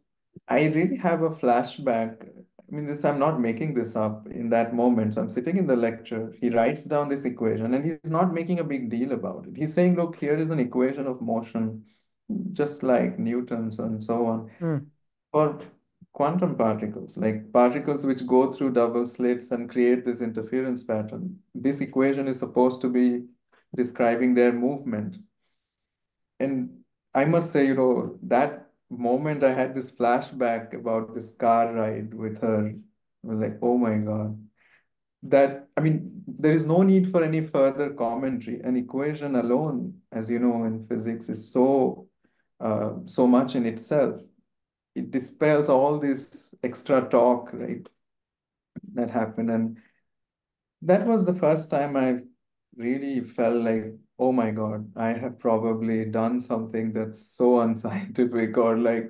I really have a flashback. I mean, I'm not making this up in that moment. So I'm sitting in the lecture. He writes down this equation, and he's not making a big deal about it. He's saying, look, here is an equation of motion, just like Newton's and so on. Mm. For quantum particles, like particles which go through double slits and create this interference pattern, this equation is supposed to be describing their movement. And I must say, that moment I had this flashback about this car ride with her. I was like, oh my God. I mean, there is no need for any further commentary. An equation alone, as you know, in physics, is so much in itself. It dispels all this extra talk, right, that happened. And that was the first time I really felt like, oh my God, I have probably done something that's so unscientific, or I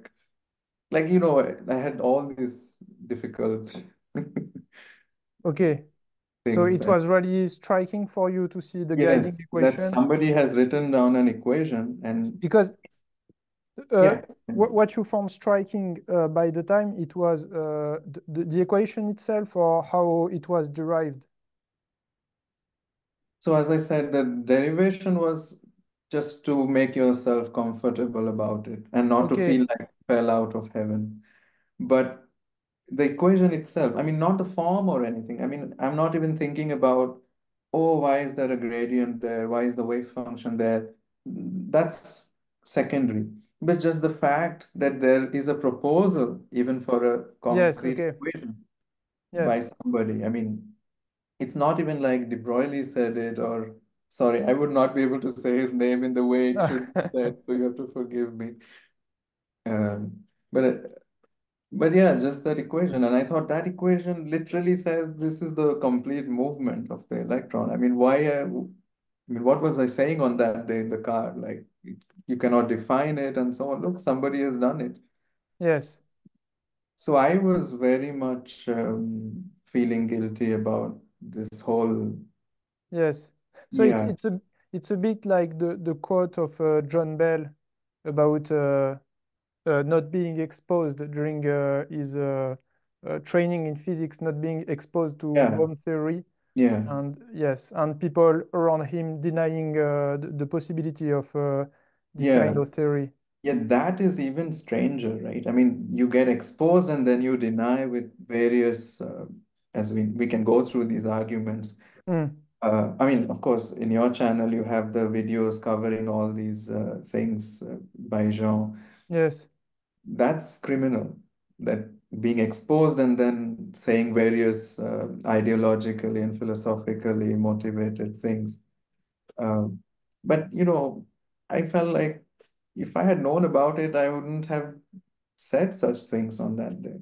had all these difficult Okay. So things. it And was really striking for you to see the guiding yes, that equation somebody has written down an equation, and because uh, yeah. what you found striking by the time it was the equation itself or how it was derived. So as I said, the derivation was just to make yourself comfortable about it and not to feel Okay. like you fell out of heaven. But the equation itself, I mean, not the form or anything. I mean, I'm not even thinking about, oh, why is there a gradient there? Why is the wave function there? That's secondary. but just the fact that there is a proposal even for a Yes, concrete okay. equation by Yes. somebody. I mean, it's not even like De Broglie said it, or sorry, I would not be able to say his name in the way it should be said, so you have to forgive me. Um, but yeah, just that equation. And I thought that equation literally says this is the complete movement of the electron. I mean, what was I saying on that day in the car? Like, you cannot define it and so on. Look, somebody has done it. Yes. So I was very much feeling guilty about this whole, Yes. So yeah, it's a bit like the quote of John Bell about not being exposed during his training in physics, not being exposed to yeah, bomb theory, yeah, and yes, and people around him denying the possibility of this kind yeah. of theory. Yeah, that is even stranger, right? I mean, you get exposed and then you deny with various, as we can go through these arguments. Mm. I mean, of course, in your channel, you have the videos covering all these things by Jean. Yes. That's criminal. That being exposed and then saying various ideologically and philosophically motivated things. Um, but I felt like if I had known about it, I wouldn't have said such things on that day.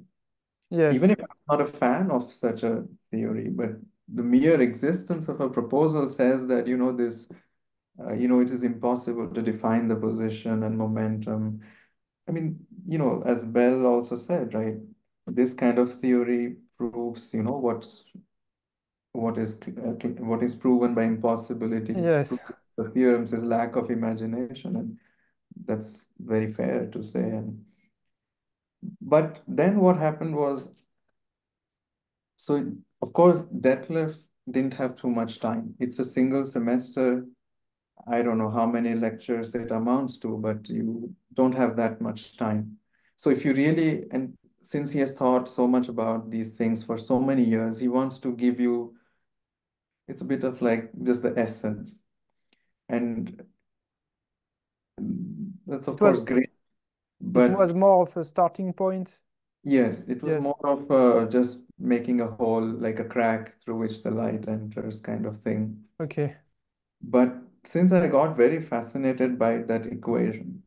Even Yes. if I'm not a fan of such a theory, but the mere existence of a proposal says that, it is impossible to define the position and momentum. I mean, as Bell also said, right? This kind of theory proves, what is proven by impossibility. Yes. The theorems is lack of imagination, and that's very fair to say. But then what happened was, so of course, Detlef didn't have too much time. It's a single semester. I don't know how many lectures it amounts to, but you don't have that much time. So if you really, and since he has thought so much about these things for so many years, he wants to give you, it's a bit of like just the essence. And that's of It course was great. it But was more of a starting point. yes, it was Yes. more of just making a hole, like a crack through which the light enters, kind of thing. Okay. But since I got very fascinated by that equation,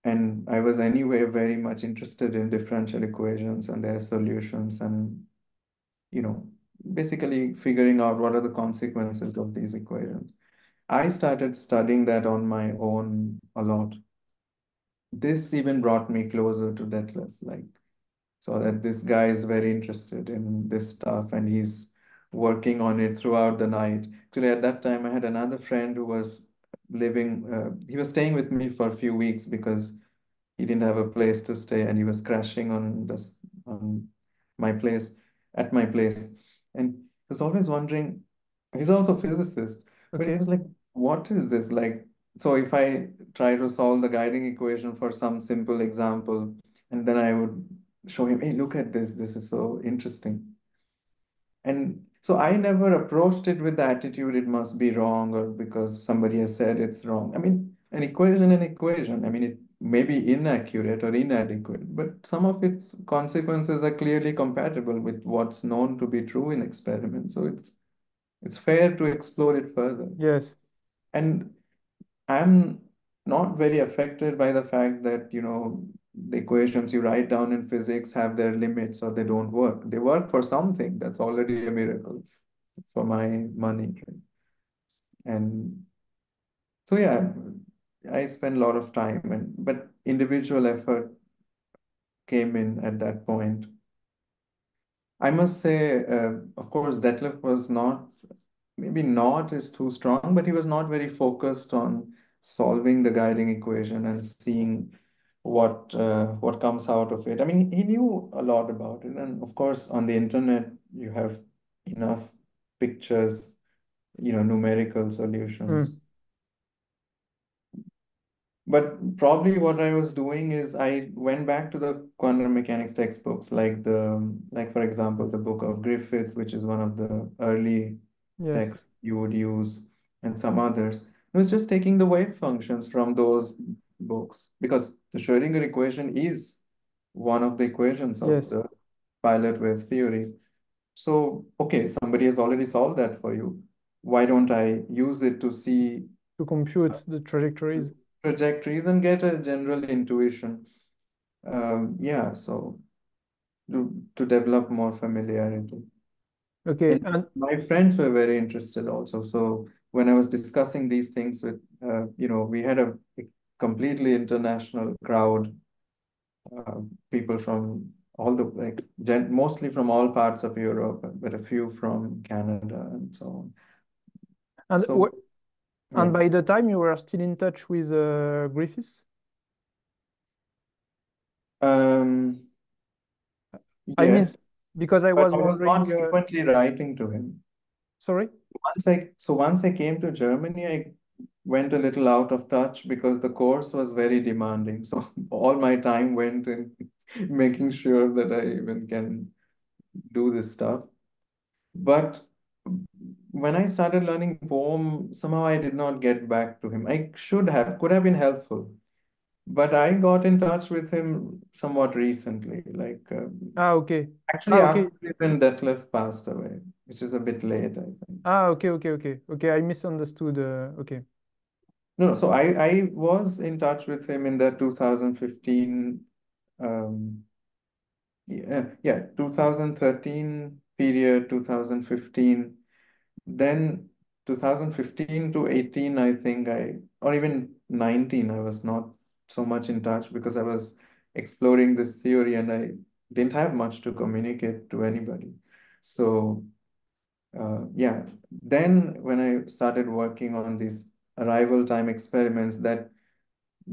and I was anyway very much interested in differential equations and their solutions, and you know, basically figuring out what are the consequences of these equations. I started studying that on my own a lot. This even brought me closer to Detlef, like, so that this guy is very interested in this stuff and he's working on it throughout the night. Actually, at that time, I had another friend who was he was staying with me for a few weeks because he didn't have a place to stay and he was crashing on my place, at my place. And he was always wondering, he's also a physicist, but he Okay. was like, what is this? Like, so if I try to solve the guiding equation for some simple example, and then I would show him, hey, look at this. This is so interesting. And so I never approached it with the attitude it must be wrong or because somebody has said it's wrong. I mean, an equation. I mean, it may be inaccurate or inadequate, but some of its consequences are clearly compatible with what's known to be true in experiments. So it's fair to explore it further. Yes. And I'm not very affected by the fact that, the equations you write down in physics have their limits or they don't work. They work for something. That's already a miracle for my money. And so, yeah, I spend a lot of time but individual effort came in at that point. I must say, of course, Detlef was not, maybe not is too strong, but he was not very focused on solving the guiding equation and seeing what comes out of it. I mean, he knew a lot about it, and of course, on the internet, you have enough pictures, numerical solutions. Mm. But probably what I was doing is I went back to the quantum mechanics textbooks, like for example, the book of Griffiths, which is one of the early Yes. texts you would use, and some others. It was just taking the wave functions from those books because the Schrödinger equation is one of the equations of Yes, the pilot wave theory. So, okay, somebody has already solved that for you. Why don't I use it to see to compute the trajectories. trajectories and get a general intuition? Yeah, so to develop more familiarity. Okay, And and my friends were very interested also. So when I was discussing these things with, we had a completely international crowd, people from all the like mostly from all parts of Europe, but a few from Canada and so on. and So and yeah, by the time you were still in touch with Griffiths, um, I mean, yes, because I but was I was wondering, not frequently writing to him. sorry. Once I came to Germany, I went a little out of touch because the course was very demanding. So all my time went in making sure that I even can do this stuff. But when I started learning poem, somehow I did not get back to him. Could have been helpful. But I got in touch with him somewhat recently, Ah, okay. actually Ah, okay. after when Detlef passed away, which is a bit late, I think. Ah, okay, okay, okay. Okay, I misunderstood. Okay. No, no, so I was in touch with him in the 2015, um, yeah, 2013 period, 2015. Then 2015 to 18, I think or even 19, I was not so much in touch because I was exploring this theory and I didn't have much to communicate to anybody. So, yeah, then when I started working on these arrival time experiments, that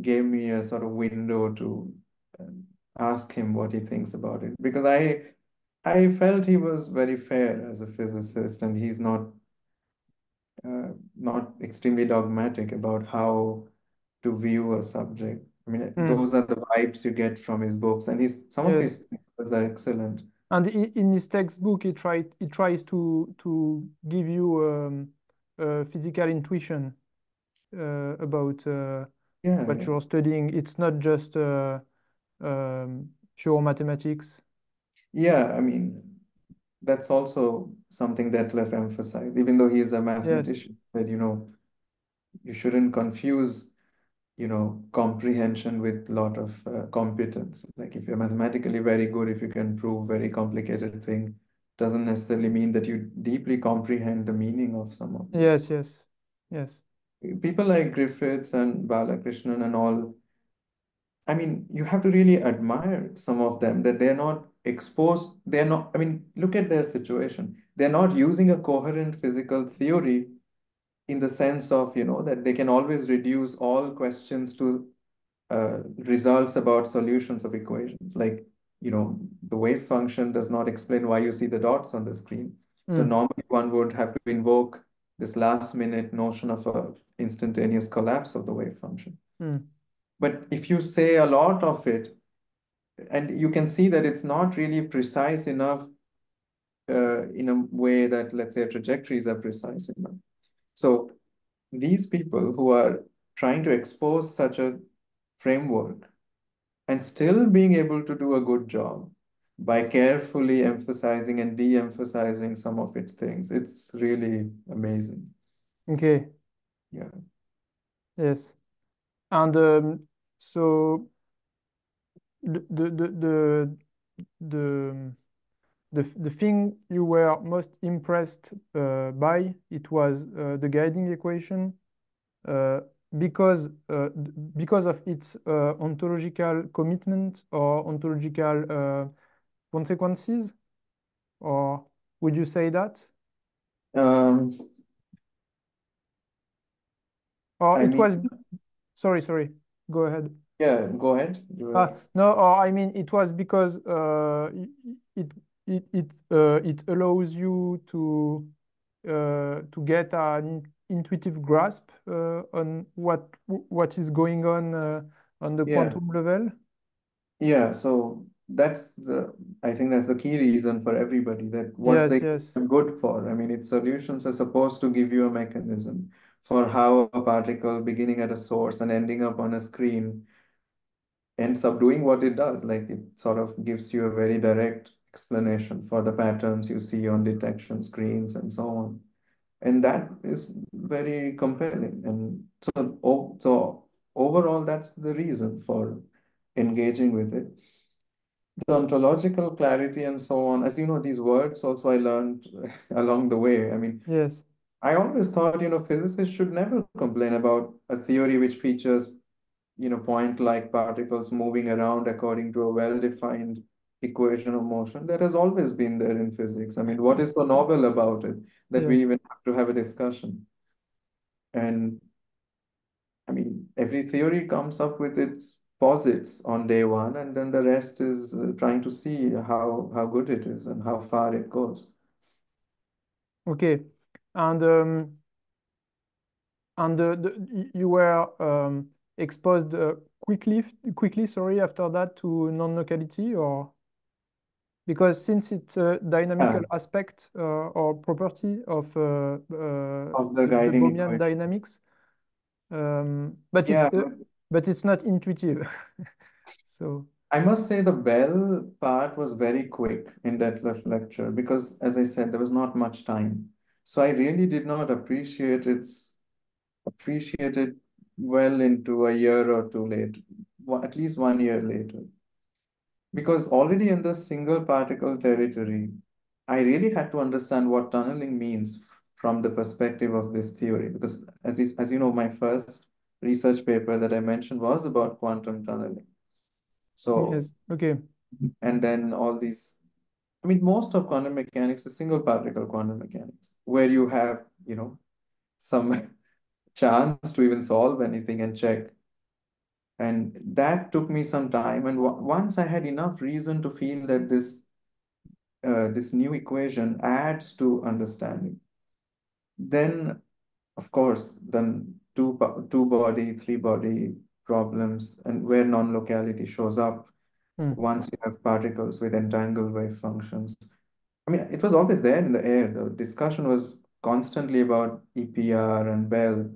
gave me a sort of window to ask him what he thinks about it because I felt he was very fair as a physicist and he's not extremely dogmatic about how to view a subject. I mean, Hmm. those are the vibes you get from his books, and his some of his Yes. papers are excellent. And in his textbook, he tries to give you physical intuition about Yeah, what yeah, you're studying. It's not just pure mathematics. yeah. I mean, that's also something that Left emphasized, even though he is a Yes. mathematician, that you shouldn't confuse comprehension with a lot of competence. Like if you're mathematically very good, if you can prove very complicated thing, doesn't necessarily mean that you deeply comprehend the meaning of some of these. Yes. Yes. Yes. People like Griffiths and Balakrishnan and all, I mean, you have to really admire some of them that they're not exposed, they're not, I mean, look at their situation. They're not using a coherent physical theory in the sense of, that they can always reduce all questions to results about solutions of equations. Like, the wave function does not explain why you see the dots on the screen. So Mm, normally one would have to invoke this last minute notion of a instantaneous collapse of the wave function. mm, But if you say a lot of it, and you can see that it's not really precise enough in a way that, let's say, trajectories are precise enough. So these people who are trying to expose such a framework and still being able to do a good job by carefully emphasizing and de-emphasizing some of its things, it's really amazing. okay. Yeah. Yes. And so the the the the the the thing you were most impressed by, it was the guiding equation uh, because because of its ontological commitment or ontological consequences, or would you say that? Um, Or I it mean, was, sorry, go ahead. yeah, go ahead. No, or I mean, it was because it it allows you to get an intuitive grasp on what is going on the Yeah, quantum level. yeah. So I think that's the key reason for everybody that what's Yes, the yes, good for. I mean, its solutions are supposed to give you a mechanism. for how a particle beginning at a source and ending up on a screen ends up doing what it does. Like it sort of gives you a very direct explanation for the patterns you see on detection screens and so on. And that is very compelling. And so overall, that's the reason for engaging with it. The ontological clarity and so on, as you know, these words also I learned along the way. I mean, Yes. I always thought, physicists should never complain about a theory which features, point-like particles moving around according to a well-defined equation of motion. That has always been there in physics. I mean, what is so novel about it that we Yes. even have to have a discussion? And I mean, every theory comes up with its posits on day one, and then the rest is trying to see how good it is and how far it goes. Okay. And you were exposed quickly, sorry, after that to non-locality, or because since it's a dynamical Yeah, aspect or property of of the the guiding Bohmian equation. dynamics, but Yeah, it's not intuitive. So I must say the bell part was very quick in that lecture because, as I said, there was not much time. So I really did not appreciate it well into a year or two later, at least 1 year later. Because already in the single particle territory, I really had to understand what tunneling means from the perspective of this theory. Because as you know, my first research paper that I mentioned was about quantum tunneling. So, yes, okay. and then all these, I mean, most of quantum mechanics is single particle quantum mechanics, where you have, some chance to even solve anything and check. And that took me some time. And once I had enough reason to feel that this new equation adds to understanding, then of course, then two body, three body problems, and where non-locality shows up Hmm. once you have particles with entangled wave functions. I mean, it was always there in the air. The discussion was constantly about EPR and Bell,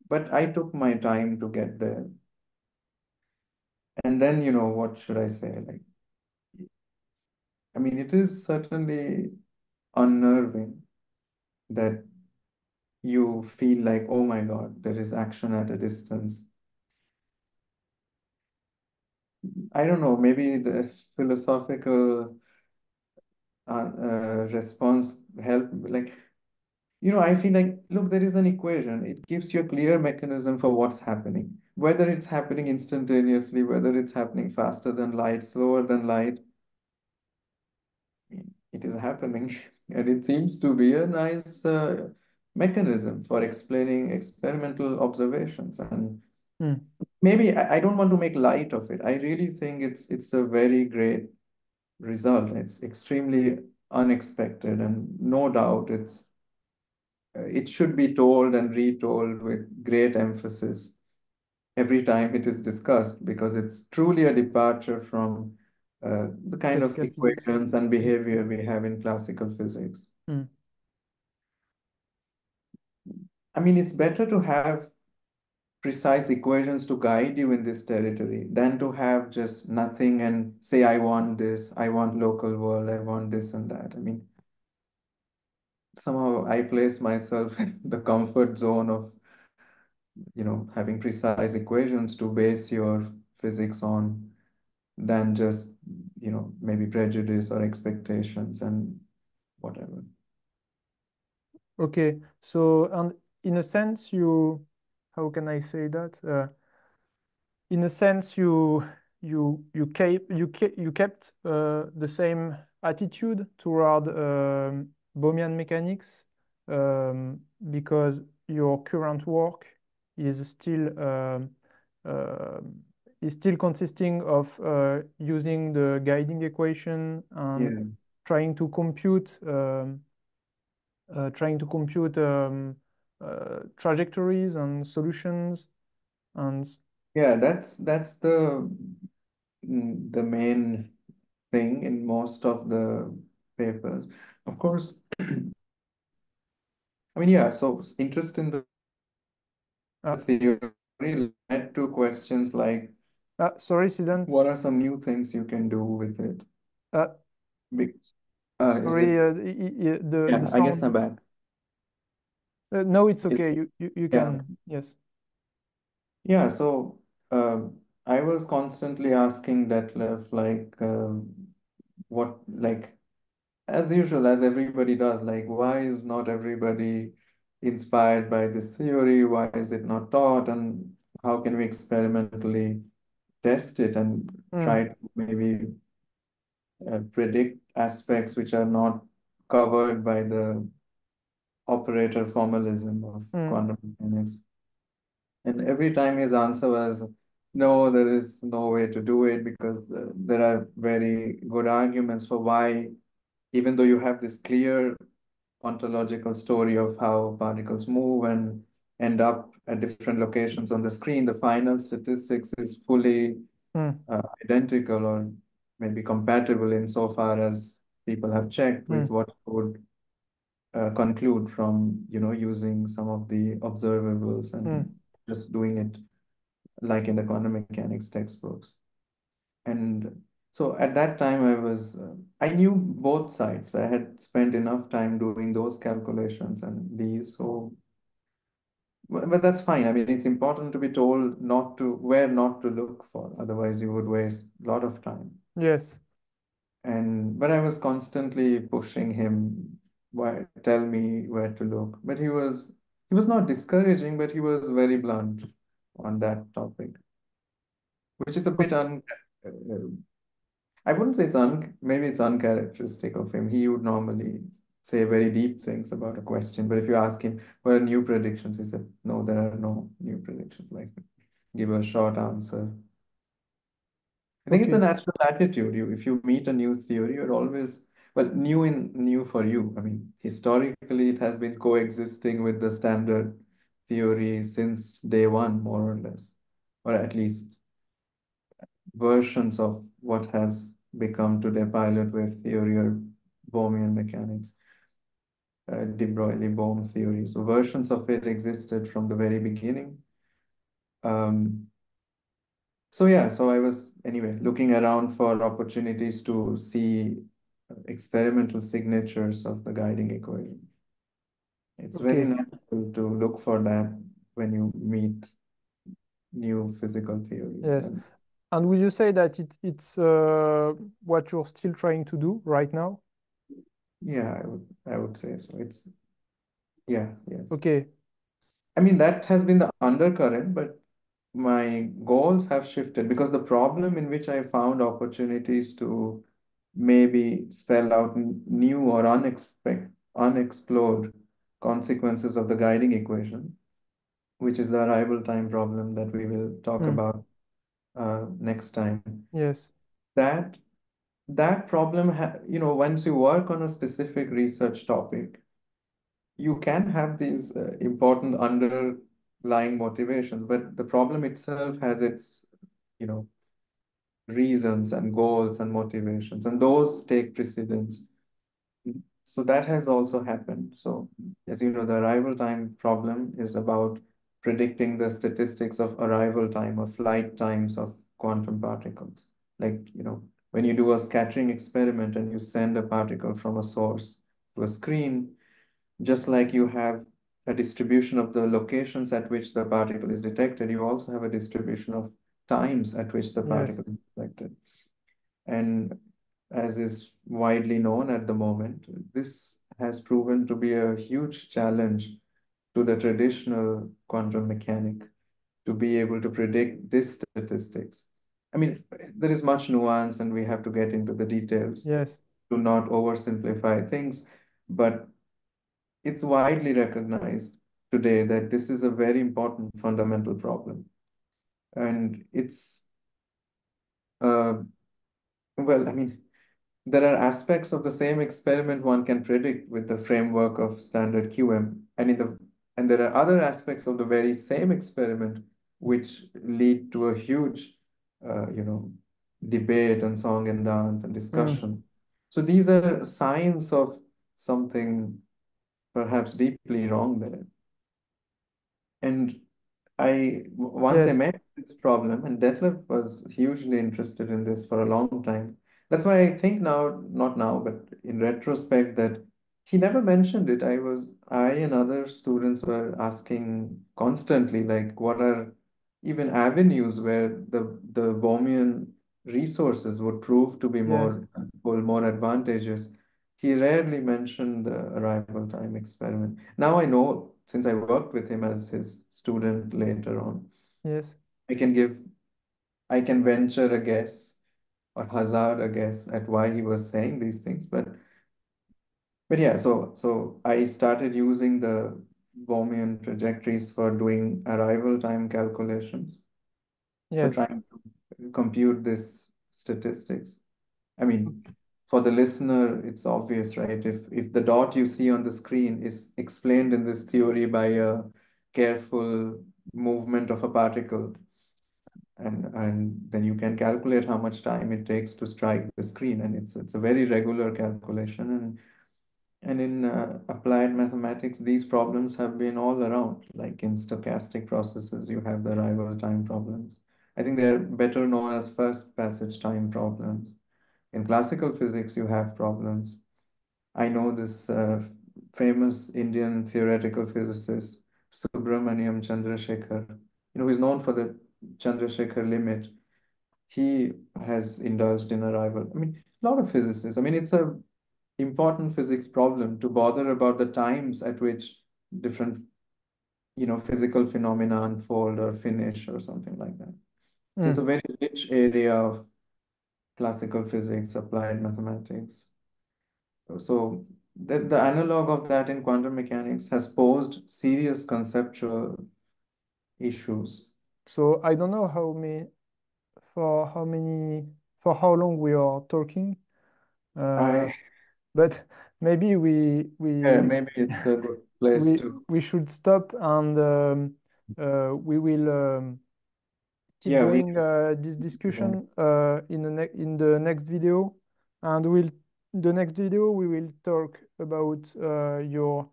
but I took my time to get there. And then, what should I say? Like, I mean, it is certainly unnerving that you feel like, oh my God, there is action at a distance. I don't know, maybe the philosophical response help. Like, I feel like, look, there is an equation. It gives you a clear mechanism for what's happening, whether it's happening instantaneously, whether it's happening faster than light, slower than light. It is happening, and it seems to be a nice mechanism for explaining experimental observations. And Hmm. maybe I don't want to make light of it. I really think it's a very great result. It's extremely unexpected, and no doubt it should be told and retold with great emphasis every time it is discussed because it's truly a departure from the kind of Classical physics. equations and behavior we have in classical physics. Hmm. I mean, it's better to have precise equations to guide you in this territory than to have just nothing and say, I want this, I want local world, I want this and that. I mean, somehow I place myself in the comfort zone of, having precise equations to base your physics on than just, maybe prejudice or expectations and whatever. Okay, so and in a sense, how can I say that? In a sense, you kept the same attitude toward Bohmian mechanics because your current work is still uh, consisting of using the guiding equation and Yeah. trying to compute trajectories and solutions and Yeah, that's the main thing in most of the papers. Of course, I mean, yeah, so interest in the Uh, theory led to questions like, Sorry, Siddhant. what are some new things you can do with it? Uh, Be- is Sorry, it, the yeah, I guess sound. I'm back. No, it's Is, okay. You yeah, can. Yes. yeah, so I was constantly asking Detlef, like, what, like, as usual, as everybody does, like, why is not everybody inspired by this theory? Why is it not taught? And how can we experimentally test it and try Mm, to maybe predict aspects which are not covered by the operator formalism of mm, quantum mechanics? And every time his answer was, no, there is no way to do it because there are very good arguments for why, even though you have this clear ontological story of how particles move and end up at different locations on the screen, the final statistics is fully mm, identical or maybe compatible insofar as people have checked with mm, what would conclude from, using some of the observables and mm. just doing it like in the quantum mechanics textbooks. And so at that time, I knew both sides. I had spent enough time doing those calculations and these. So, but that's fine. I mean, it's important to be told where not to look for. Otherwise, you would waste a lot of time. Yes. But I was constantly pushing him, why, tell me where to look. But he was not discouraging, but he was very blunt on that topic, which is a bit uh, I wouldn't say maybe it's uncharacteristic of him. He would normally say very deep things about a question, but if you ask him what are new predictions, he said, no, there are no new predictions. Like, give a short answer. I think it's a Okay. natural attitude. If you meet a new theory, you're always, well, new for you. I mean, historically, it has been coexisting with the standard theory since day one, more or less, or at least versions of what has become today pilot wave theory or Bohmian mechanics, de Broglie-Bohm theory. So versions of it existed from the very beginning. Um, so yeah, so I was anyway looking around for opportunities to see experimental signatures of the guiding equation. It's very Okay. natural to look for that when you meet new physical theories. Yes. And And would you say that it's what you're still trying to do right now? yeah, I would say so. Yeah, yes. Okay. I mean, that has been the undercurrent, but my goals have shifted because the problem in which I found opportunities to maybe spell out new or unexplored consequences of the guiding equation, which is the arrival time problem that we will talk Mm, about next time. yes. That that problem, once you work on a specific research topic, you can have these important underlying motivations, but the problem itself has its, you know, reasons and goals and motivations, and those take precedence. So that has also happened. So, as you know, the arrival time problem is about predicting the statistics of arrival time or flight times of quantum particles. Like, when you do a scattering experiment and you send a particle from a source to a screen, just like you have a distribution of the locations at which the particle is detected, you also have a distribution of times at which the Yes. particle is detected. And as is widely known at the moment, this has proven to be a huge challenge to the traditional quantum mechanic to be able to predict these statistics. I mean, there is much nuance and we have to get into the details Yes. to not oversimplify things, but it's widely recognized today that this is a very important fundamental problem. And uh, well, I mean, there are aspects of the same experiment one can predict with the framework of standard QM, and there are other aspects of the very same experiment which lead to a huge, uh, you know, debate and song and dance and Mm, discussion. So these are signs of something perhaps deeply wrong there. And once I Yes, met this problem, and Detlef was hugely interested in this for a long time. That's why I think now, not now, but in retrospect, that he never mentioned it. I and other students were asking constantly, like, what are even avenues where the Bohmian resources would prove to be yes, more helpful, more advantageous. He rarely mentioned the arrival time experiment. Now I know, since I worked with him as his student later on, yes, I can give, I can venture a guess or hazard a guess at why he was saying these things. But yeah, so I started using the Bohmian trajectories for doing arrival time calculations. So yes, trying to compute this statistics. I mean, for the listener, it's obvious, right? If the dot you see on the screen is explained in this theory by a careful movement of a particle, and then you can calculate how much time it takes to strike the screen, and it's a very regular calculation, and in applied mathematics, these problems have been all around. Like in stochastic processes, you have the arrival time problems. I think they're better known as first passage time problems. In classical physics, you have problems. I know this famous Indian theoretical physicist, Subramaniam Chandrasekhar, who is known for the Chandrasekhar limit. He has indulged in arrival. I mean, a lot of physicists. I mean, it's a important physics problem to bother about the times at which different, physical phenomena unfold or finish or something like that. So it's a mm. very rich area of classical physics, applied mathematics. So the analog of that in quantum mechanics has posed serious conceptual issues. So I don't know for how many, for how long we are talking, uh, I but maybe Yeah, maybe it's a good place to. we should stop and we will keep Yeah, we going this do that. discussion in the next video, and the next video we will talk about your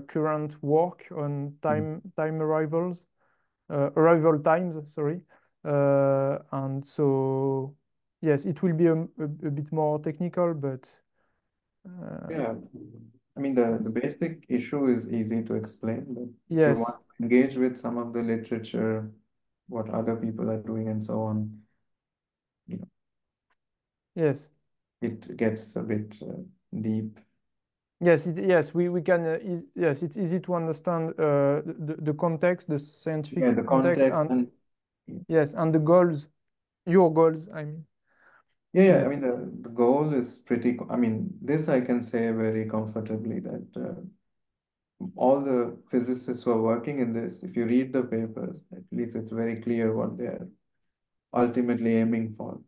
current work on time arrivals, arrival times, sorry. And so, yes, it will be a bit more technical, but uh, Yeah, I mean the yes, basic issue is easy to explain, but if you want yes, to engage with some of the literature, what other people are doing and so on, you know, yes, it gets a bit deep. yes, yes, we can, yes, it's easy to understand the context, the scientific Yeah, the context, context and and yes, and the goals, your goals, I mean, yeah, I yes. mean the goal is pretty. I mean, this I can say very comfortably that all the physicists who are working in this, if you read the papers, at least it's very clear what they're ultimately aiming for.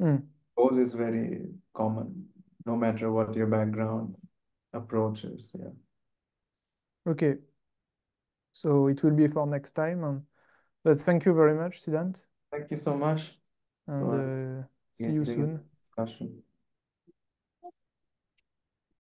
Mm, Goal is very common, no matter what your background approach is. Yeah. okay, so it will be for next time, but thank you very much, Siddhant, Thank you so much and for see you engaging in soon. the discussion.